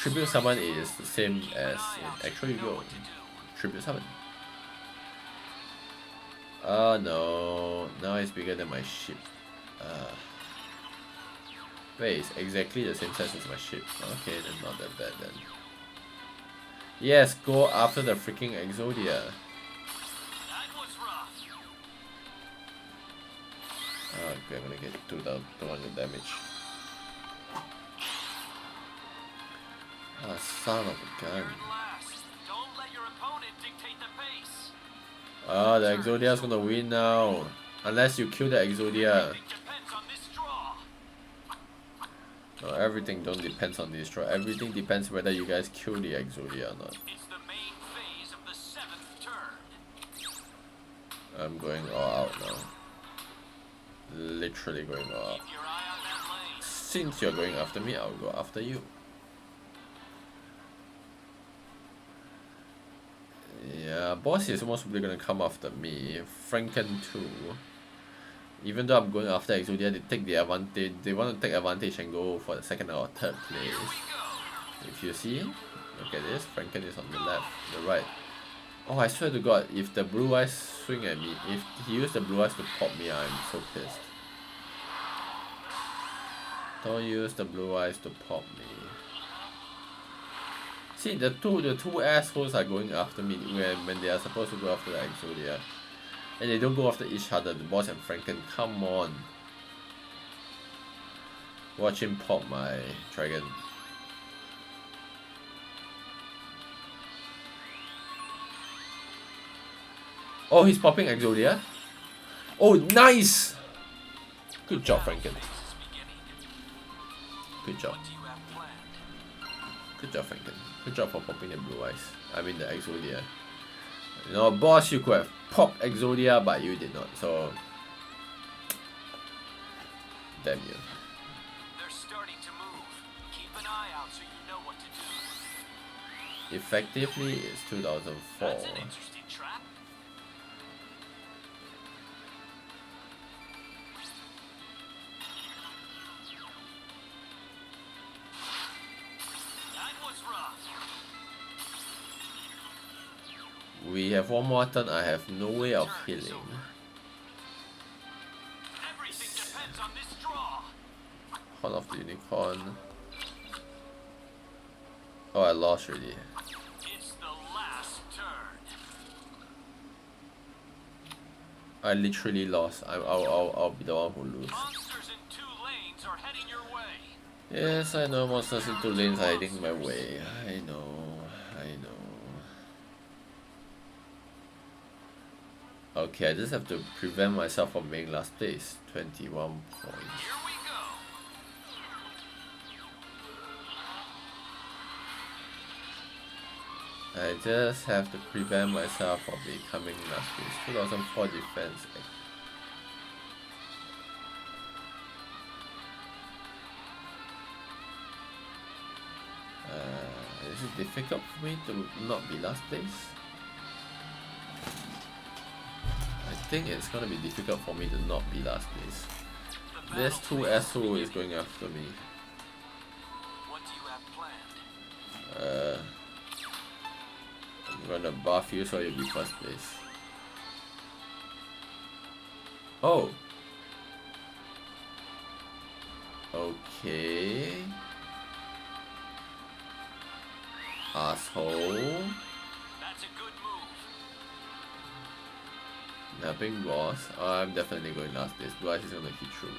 [SPEAKER 1] Tribute Summon is the same as in actual Yu-Gi-Oh! Tribute Summon. Oh no, now it's bigger than my ship. Wait, it's exactly the same size as my ship. Okay, then not that bad then. Yes, go after the freaking Exodia. Okay, I'm gonna get 200 damage. Ah, son of a gun.
[SPEAKER 3] Don't let your opponent dictate the pace.
[SPEAKER 1] Ah, the Exodia's gonna win now. Unless you kill the Exodia.
[SPEAKER 3] It depends on this draw.
[SPEAKER 1] No, everything don't depends on this draw. Everything depends whether you guys kill the Exodia or not.
[SPEAKER 3] It's the main phase of the 7th turn.
[SPEAKER 1] I'm going all out now. Literally going all out.
[SPEAKER 3] Keep your eye on that lane.
[SPEAKER 1] Since you're going after me, I'll go after you. Yeah, boss is most probably gonna come after me. Franken too. Even though I'm going after Exodia, they take the advantage. They want to take advantage and go for the second or third place. If you see, look at this. Franken is on the left, the right. Oh, I swear to God, if the blue eyes swing at me, if he used the blue eyes to pop me, I'm so pissed. Don't use the blue eyes to pop me. See, the two assholes are going after me when they are supposed to go after the Exodia. And they don't go after each other, the boss and Franken, come on. Watch him pop my dragon. Oh, he's popping Exodia. Oh, nice! Good job, Franken. Good job. Good job, Franken. Good job for popping the blue eyes. I mean the Exodia. You know, boss, you could have popped Exodia, but you did not. So, damn you.
[SPEAKER 3] They're starting to move. Keep an eye out so you know what to do.
[SPEAKER 1] Effectively, it's 2004.
[SPEAKER 3] That's an interesting trap. That was rough.
[SPEAKER 1] We have one more turn. I have no way of healing.
[SPEAKER 3] Everything depends on this draw.
[SPEAKER 1] Horn of the Unicorn. Oh, I lost already.
[SPEAKER 3] It's the last turn.
[SPEAKER 1] I literally lost. I'll be the one who lose.
[SPEAKER 3] Monsters in 2 lanes are heading your way.
[SPEAKER 1] Yes, I know monsters in 2 lanes are heading my way. I know. Okay, I just have to prevent myself from being last place. 21 points.
[SPEAKER 3] Here we go.
[SPEAKER 1] I just have to prevent myself from becoming last place. 2004 defense. Is it difficult for me to not be last place? I think it's gonna be difficult for me to not be last place. This 2 asshole is going after me.
[SPEAKER 3] What do you have planned?
[SPEAKER 1] I'm gonna buff you so you'll be first place. Oh! Okay. Asshole.
[SPEAKER 3] That's a good move.
[SPEAKER 1] Napping boss. Oh, I'm definitely going last place. Blue Eyes is gonna hit through me.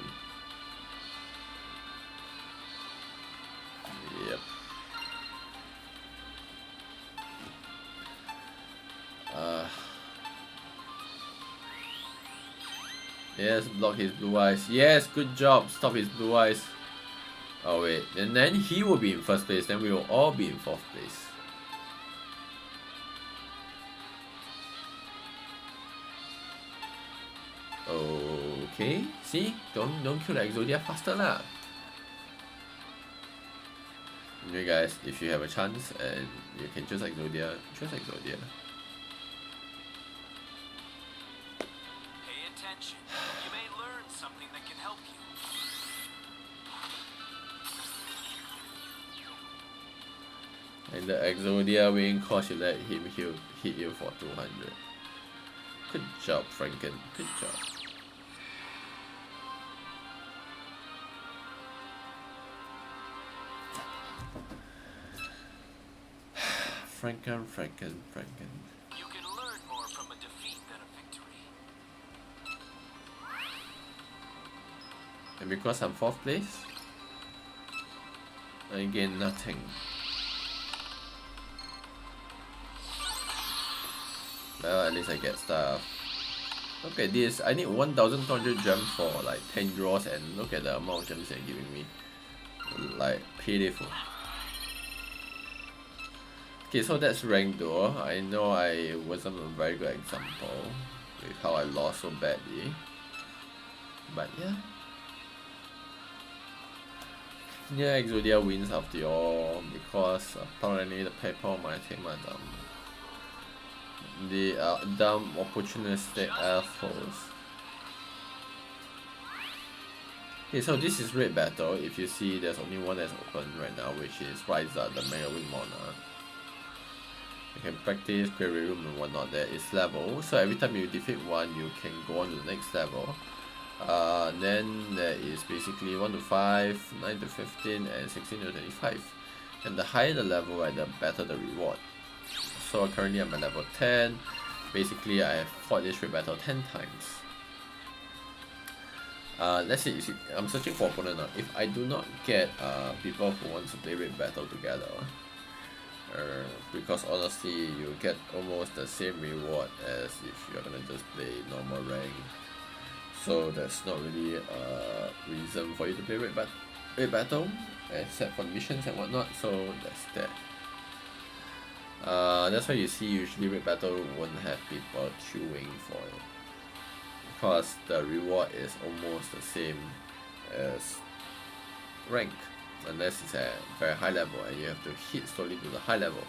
[SPEAKER 1] Yep. Yes, block his blue eyes. Yes, good job. Stop his blue eyes. Oh wait, and then he will be in first place. Then we will all be in fourth place. Okay, see? Don't kill the Exodia faster lah. Anyway guys, if you have a chance and you can choose Exodia, choose Exodia.
[SPEAKER 3] Pay attention. You may learn something that can help you.
[SPEAKER 1] And the Exodia wing cause you let him hit you for 200. Good job, Franken. Good job. Franken.
[SPEAKER 3] You can learn more from a defeat than a victory.
[SPEAKER 1] And because I'm fourth place, I gain nothing. Well, at least I get stuff. Look at this, I need 1,200 gems for like 10 draws, and look at the amount of gems they're giving me. Like, pitiful. Okay, so that's ranked though. I know I wasn't a very good example with how I lost so badly. But yeah. Yeah, Exodia wins after all because apparently the people might take my dumb. The dumb opportunistic assholes. Okay, so this is raid battle. If you see, there's only one that's open right now, which is Ryza, the Mega Wing Monarch. You can practice, create raid room and whatnot. There is level, so every time you defeat one, you can go on to the next level. Then there is basically 1 to 5, 9 to 15, and 16 to 25. And the higher the level, right, the better the reward. So currently I'm at level 10. Basically, I have fought this raid battle 10 times. Let's see, I'm searching for opponent now. If I do not get people who want to play raid battle together, because honestly, you get almost the same reward as if you're gonna just play normal rank. So that's not really a reason for you to play raid battle, except for missions and whatnot. So that's that. That's why you see usually raid battle won't have people queuing for it, because the reward is almost the same as rank, unless it's at very high level and you have to hit slowly to the high level.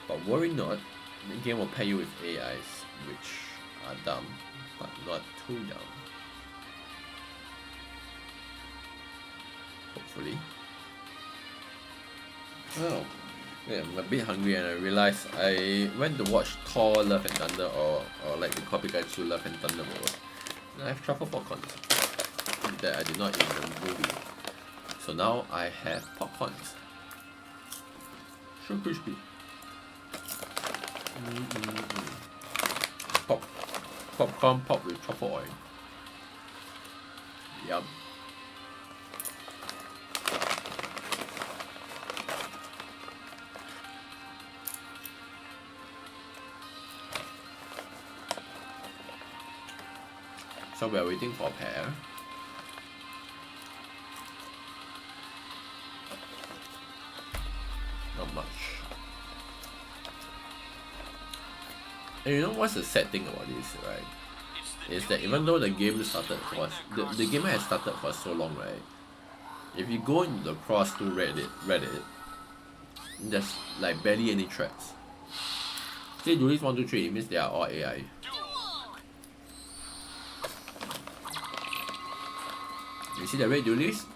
[SPEAKER 1] But worry not, the game will pair you with AIs, which are dumb, but not too dumb. Hopefully. Oh. Yeah, I'm a bit hungry and I realized I went to watch Thor Love and Thunder, or like the copy Pikachu Love and Thunder World. And I have truffle popcorns that I did not eat in the movie. So now I have popcorns. So crispy. Popcorn pop with truffle oil. Yum. So we are waiting for a pair. Not much. And you know what's the sad thing about this, right? Is that even though the game started for the game has started for so long, right? If you go into the cross to Reddit, there's like barely any threats. Say do this 1, 2, 3, it means they are all AI. You see the red duelist?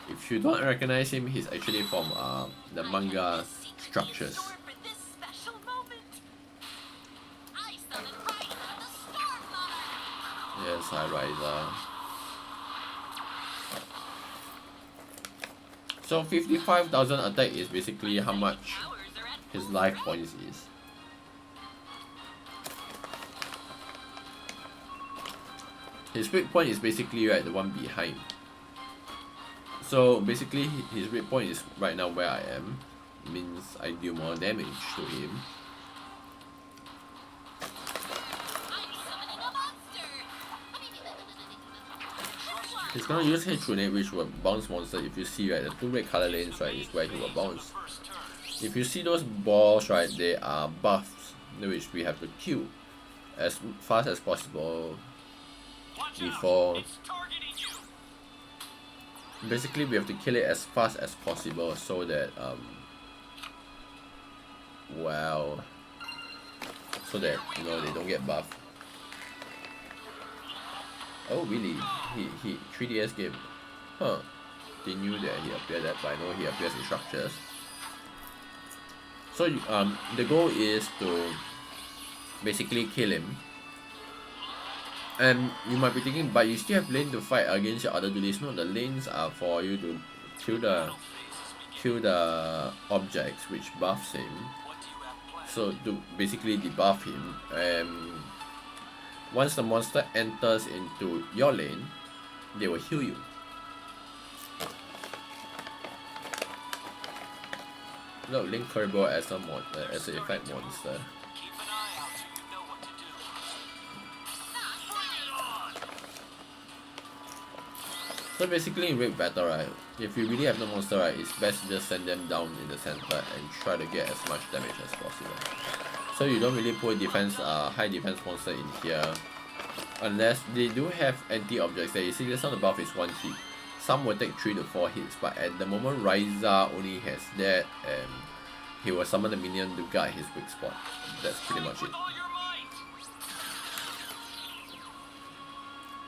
[SPEAKER 1] If you don't recognize him, he's actually from the manga structures. Yes, hi Ryza. So 55,000 attack is basically how much his life points is. His weak point is basically right the one behind. So basically his weak point is right now where I am. Means I do more damage to him. He's gonna use H-Grenade, which will bounce monster. If you see, right, the 2 red color lanes, right, is where he will bounce. If you see those balls, right, they are buffs, which we have to kill as fast as possible before. Basically, we have to kill it as fast as possible so that well, so that you know they don't get buffed. Oh really? He 3DS game. Huh. They knew that he appeared that, but I know he appears in structures. So the goal is to basically kill him. And you might be thinking, but you still have lane to fight against your other duelists. No, the lanes are for you to kill the objects which buffs him. So to basically debuff him, and once the monster enters into your lane, they will heal you. Look, Link Kerbal as an effect monster. So basically in raid battle, right, if you really have no monster, right, it's best to just send them down in the center and try to get as much damage as possible. So you don't really put defense, high defense monster in here, unless they do have anti-objects there. You see this on the buff is 1 hit. Some will take 3 to 4 hits, but at the moment Ryza only has that, and he will summon the minion to guard his weak spot. That's pretty much it.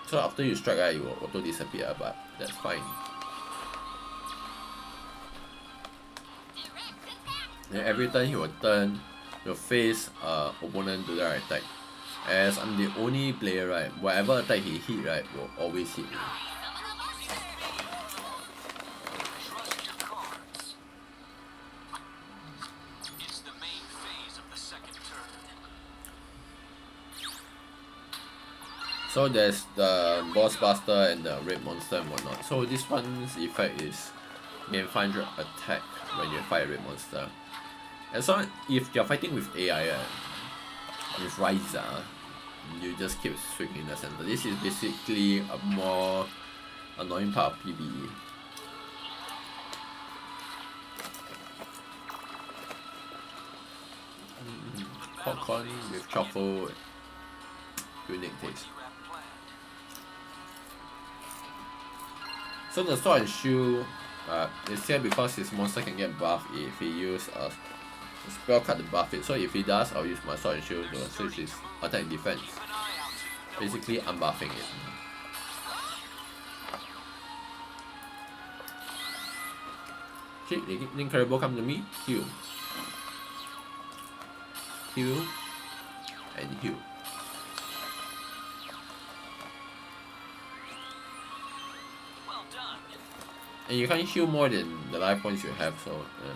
[SPEAKER 1] So after you strike, right, it will auto disappear, but that's fine. And every time he will turn, you'll face opponent to the attack. As I'm the only player, right, whatever attack he hit, right, will always hit me. So there's the boss buster and the raid monster and whatnot. So this one's effect is gain 500 attack when you fight a raid monster. And so if you're fighting with AI, with Ryza, you just keep swinging in the center. This is basically a more annoying part of PvE. Popcorn with truffle, unique taste. So the sword and shield is here because his monster can get buffed if he use a spell card to buff it. So if he does, I'll use my sword and shield to switch his attack and defense. Basically unbuffing it. See, Link Kerbal come to me, heal. Heal and heal. And you can't heal more than the life points you have, so yeah.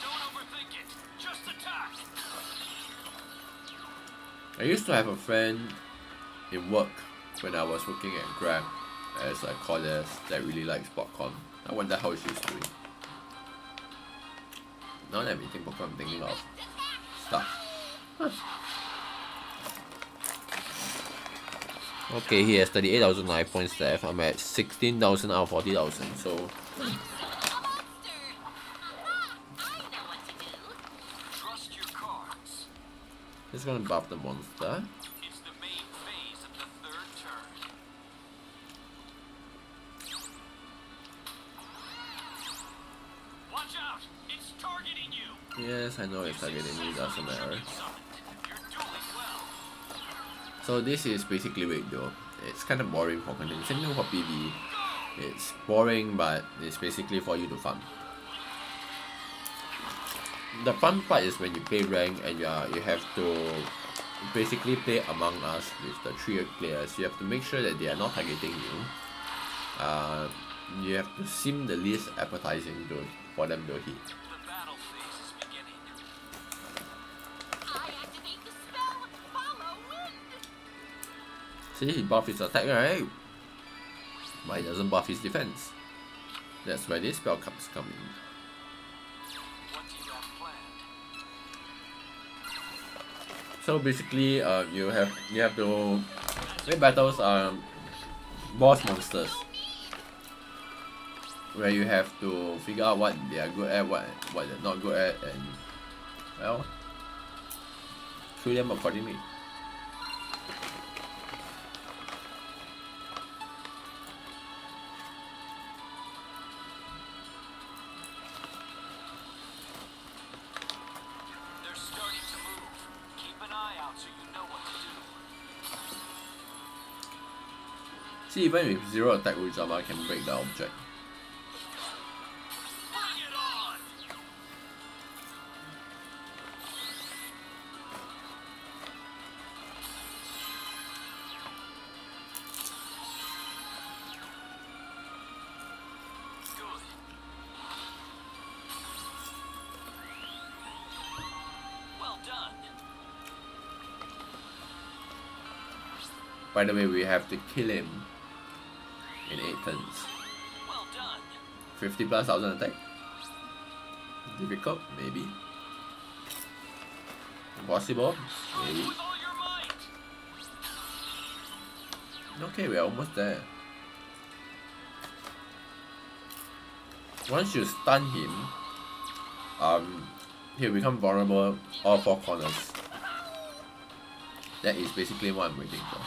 [SPEAKER 3] Don't overthink it. Just attack.
[SPEAKER 1] I used to have a friend in work when I was working at Grab as a callers that really likes popcorn. I wonder how she's doing. Now that I'm eating popcorn, I'm thinking of stuff. Okay, he has 38,000 life points left. I'm at 16,000 out of 40,000, so he's gonna buff the monster.
[SPEAKER 3] It's the main phase of the third turn. Watch out! It's targeting you.
[SPEAKER 1] Yes, I know it's targeting me, doesn't matter.
[SPEAKER 3] You're doing well.
[SPEAKER 1] So this is basically raid though. It's kind of boring for content. Same thing for PvE. It's boring, but it's basically for you to farm. The fun part is when you play rank and you have to basically play among us with the 3 players. You have to make sure that they are not targeting you. You have to seem the least appetizing for them to hit.
[SPEAKER 3] The battle phase is beginning.
[SPEAKER 1] See, he buffs his attack, right? But he doesn't buff his defense. That's where this spell comes coming.
[SPEAKER 3] What do you have planned?
[SPEAKER 1] So basically, you have to make battles boss monsters, where you have to figure out what they are good at, what they're not good at, and well, kill them accordingly.
[SPEAKER 3] They're starting to move. Keep an eye out so you know what to do.
[SPEAKER 1] See, even with 0 attack, Ujama can break the object.
[SPEAKER 3] Bring it on! Good. Well done.
[SPEAKER 1] By the way, we have to kill him in 8 turns.
[SPEAKER 3] Well done.
[SPEAKER 1] 50 plus 1000 attack. Difficult? Maybe. Impossible? Maybe.
[SPEAKER 3] With all your might.
[SPEAKER 1] Okay, we're almost there. Once you stun him, he'll become vulnerable all 4 corners. That is basically what I'm waiting for.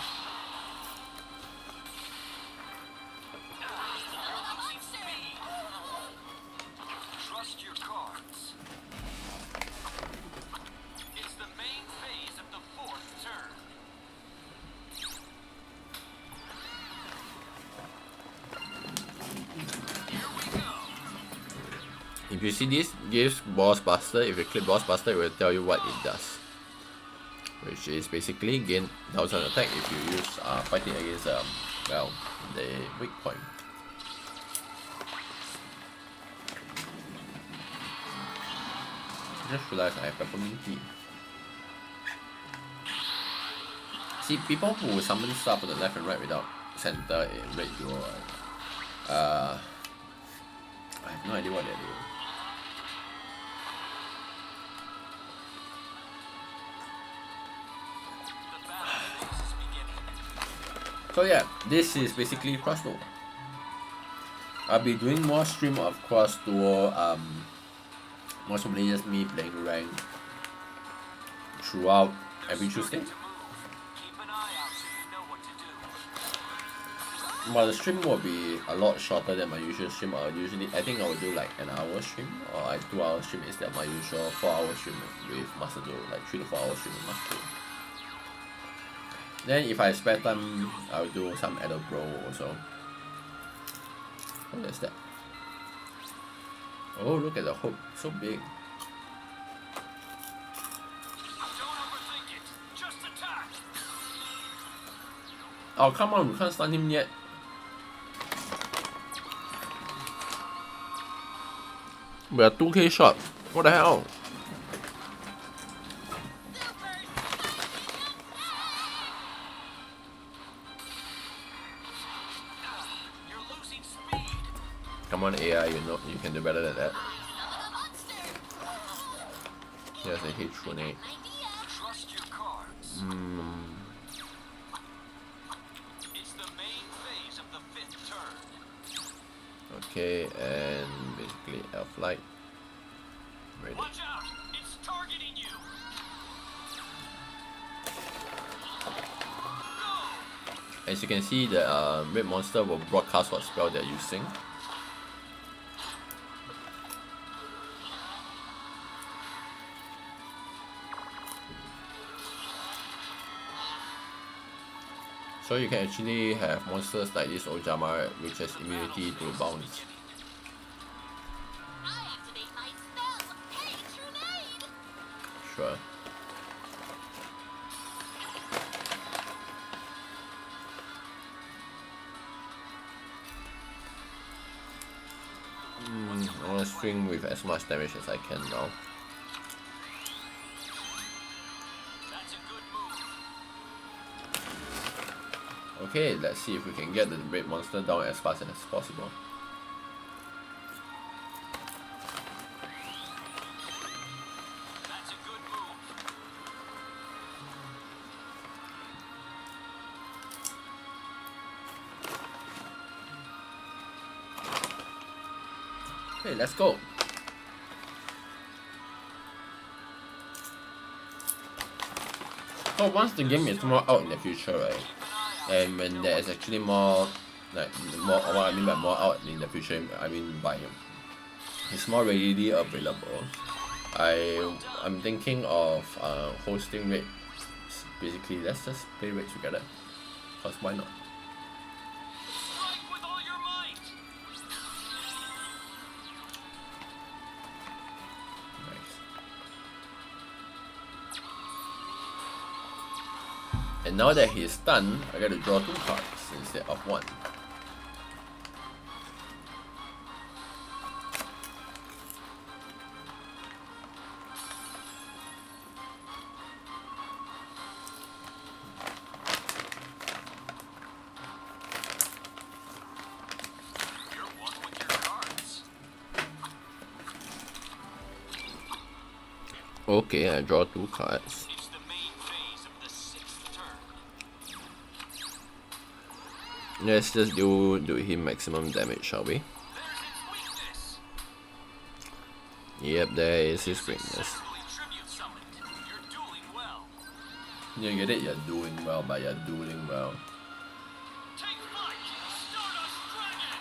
[SPEAKER 3] Losing speed. Trust your cards. It's the main phase of the 4th turn. Here we go.
[SPEAKER 1] If you see this, gives Boss Buster. If you click Boss Buster, it will tell you what it does. Which is basically gain 1000 attack if you use fighting against well, the weak point. I just realized I have peppermint tea. See, people who summon stuff on the left and right without center in red duel, I have no idea what they're doing.
[SPEAKER 3] The battle phase is beginning.
[SPEAKER 1] So yeah, this is basically Cross Duel. I'll be doing more stream of Cross Duel, most probably just me playing rank throughout every Tuesday.
[SPEAKER 3] To move. Keep an eye out so you know what to do.
[SPEAKER 1] But the stream will be a lot shorter than my usual stream. I think I will do like an hour stream or like 2 hour stream instead of my usual 4 hour stream with Master Duel, like 3 to 4 hour stream with Master Duel. Then if I spare time, I'll do some Adult Pro also. What is that? Oh, look at the hook, so big.
[SPEAKER 3] Don't overthink it. Just attack.
[SPEAKER 1] Oh, come on, we can't stun him yet. We are 2k short. What the hell?
[SPEAKER 3] You're losing speed.
[SPEAKER 1] Come on, AI, you know you can do better than that. Here's a H18.
[SPEAKER 3] Trust your cards. It's the main phase of the 5th turn.
[SPEAKER 1] Okay, and basically Elf-like. Ready.
[SPEAKER 3] Watch out! It's targeting you. Go!
[SPEAKER 1] As you can see, the red monster will broadcast what spell they're using. So you can actually have monsters like this Ojama which has immunity to bounce.
[SPEAKER 4] I activate my spell. Hey, grenade!
[SPEAKER 1] Sure. I want to swing with as much damage as I can now.
[SPEAKER 3] That's a good move.
[SPEAKER 1] Okay, let's see if we can get the red monster down as fast as possible.
[SPEAKER 3] That's a good move.
[SPEAKER 1] Okay, let's go. So once the game is more out in the future, right, and when there is actually more, like more, what I mean by more out in the future, I mean by it's more readily available. I'm thinking of hosting raid. Basically, let's just play raid together. Cause why not?
[SPEAKER 3] Strike with all your might.
[SPEAKER 1] Nice. And now that he is stunned, I got to draw 2 cards instead of 1.
[SPEAKER 3] You're one with your cards.
[SPEAKER 1] Okay, I draw 2 cards.
[SPEAKER 3] It's the main phase of the 6th turn.
[SPEAKER 1] Let's just do him maximum damage, shall we?
[SPEAKER 3] There's its weakness.
[SPEAKER 1] Yep, there is his weakness.
[SPEAKER 3] Successfully tribute summoned. You're dueling well.
[SPEAKER 1] You get it? You're doing well, but you're dueling well.
[SPEAKER 3] Take flight. Stardust Dragon.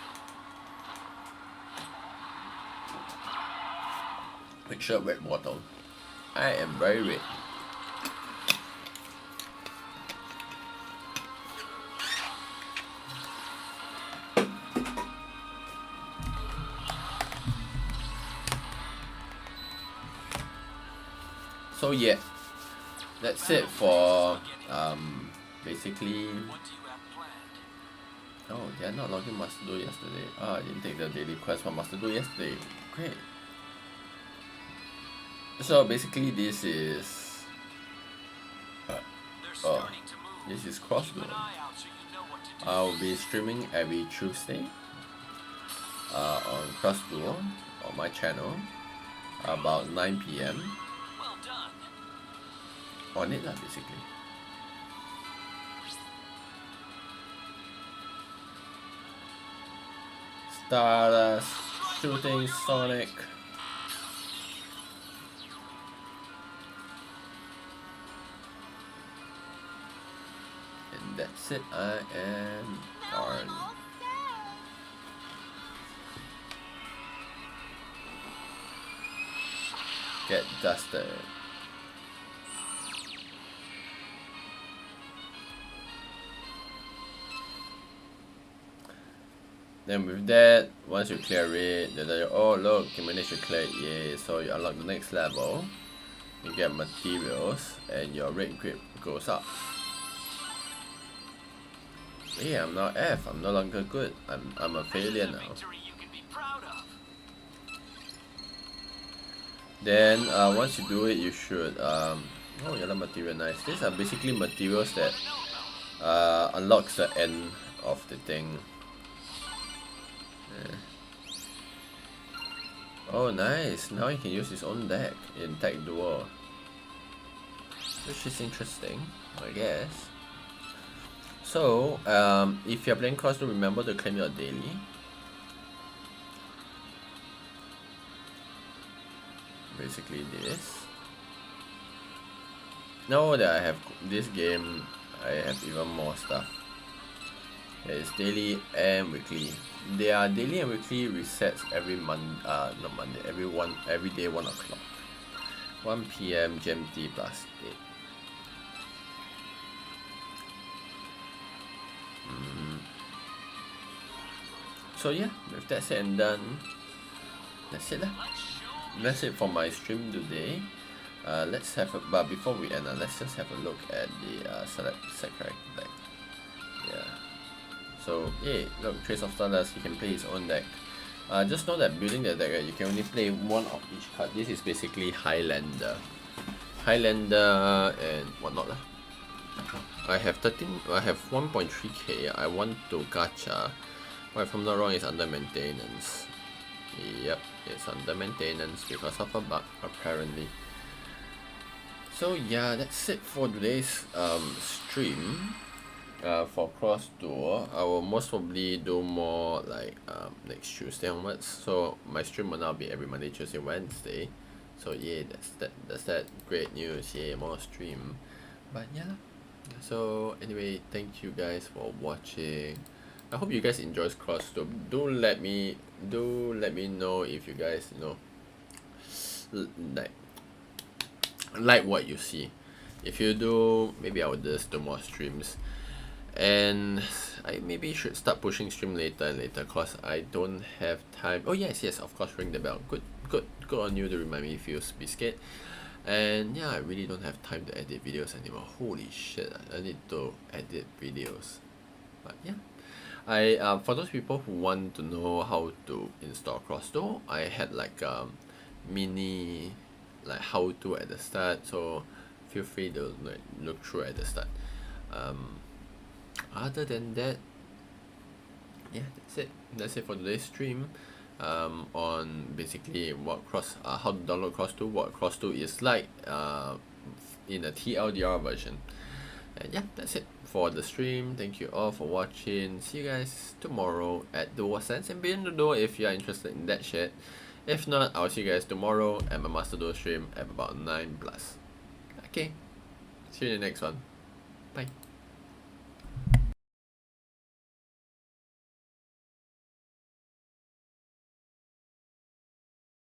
[SPEAKER 1] Make sure red bottle. I am very red. So yeah, that's it for basically.
[SPEAKER 3] What do you have planned?
[SPEAKER 1] Oh, they are not logging Master Duel yesterday. I didn't take the daily quest for Master Duel yesterday. Great. So basically, this is
[SPEAKER 3] They're starting to move.
[SPEAKER 1] this is cross
[SPEAKER 3] Keep
[SPEAKER 1] duel.
[SPEAKER 3] an eye out so you know what to do.
[SPEAKER 1] I'll be streaming every Tuesday on Cross Duel on my channel about 9 p.m.
[SPEAKER 3] Well done.
[SPEAKER 1] on it lah, basically. Stardust, shooting Sonic. And that's it, I am done. Get dusted. Then with that, once you clear it, then you, oh look, you managed to clear it, yay. So you unlock the next level, you get materials, and your rate grip goes up. Yeah, I'm now F, I'm no longer good, I'm a failure now.
[SPEAKER 3] Victory you can be proud of.
[SPEAKER 1] Then once you do it, you should oh, yellow material, nice. These are basically materials that unlocks the end of the thing. Yeah. Oh nice, now he can use his own deck in Tech Duel, which is interesting, I guess. So if you're playing Cross, remember to claim your daily. Basically this. Now that I have this game, I have even more stuff. It's daily and weekly. Their daily and weekly resets every not Monday, every day 1 o'clock. 1 p.m. GMT plus 8. So yeah, with that said and done, that's it lah. That's it for my stream today. Let's have a, but before we end, let's just have a look at the select character deck. Yeah. So yeah, look, Trace of Stardust, he can play his own deck. Just know that building the deck, you can only play 1 of each card. This is basically Highlander and whatnot lah. I have 1.3k. I want to gacha. But if I'm not wrong, it's under maintenance. Yep, it's under maintenance because of a bug apparently. So yeah, that's it for today's stream. For cross duel, I will most probably do more like next Tuesday onwards. So my stream will now be every Monday, Tuesday, Wednesday. So yeah, that's that great news. Yeah, more stream. But yeah. So anyway, thank you guys for watching. I hope you guys enjoy cross duel. Do let me know if you guys like what you see. If you do, maybe I will just do more streams. And I maybe should start pushing stream later and later cause I don't have time. Oh yes, of course, ring the bell. Good on you to remind me if you biscuit. And yeah, I really don't have time to edit videos anymore. Holy shit, I need to edit videos. But yeah, I for those people who want to know how to install Crossdoor, I had like mini like how to at the start, so feel free to like look through at the start. Other than that, yeah, that's it for today's stream, on basically how to download Cross2, what Cross2 is like in a TLDR version. And yeah, that's it for the stream. Thank you all for watching. See you guys tomorrow at Duel Sense and Beyond the Duel if you are interested in that shit. If not, I'll see you guys tomorrow at my Master Duel stream at about 9+. Okay, see you in the next one. Bye.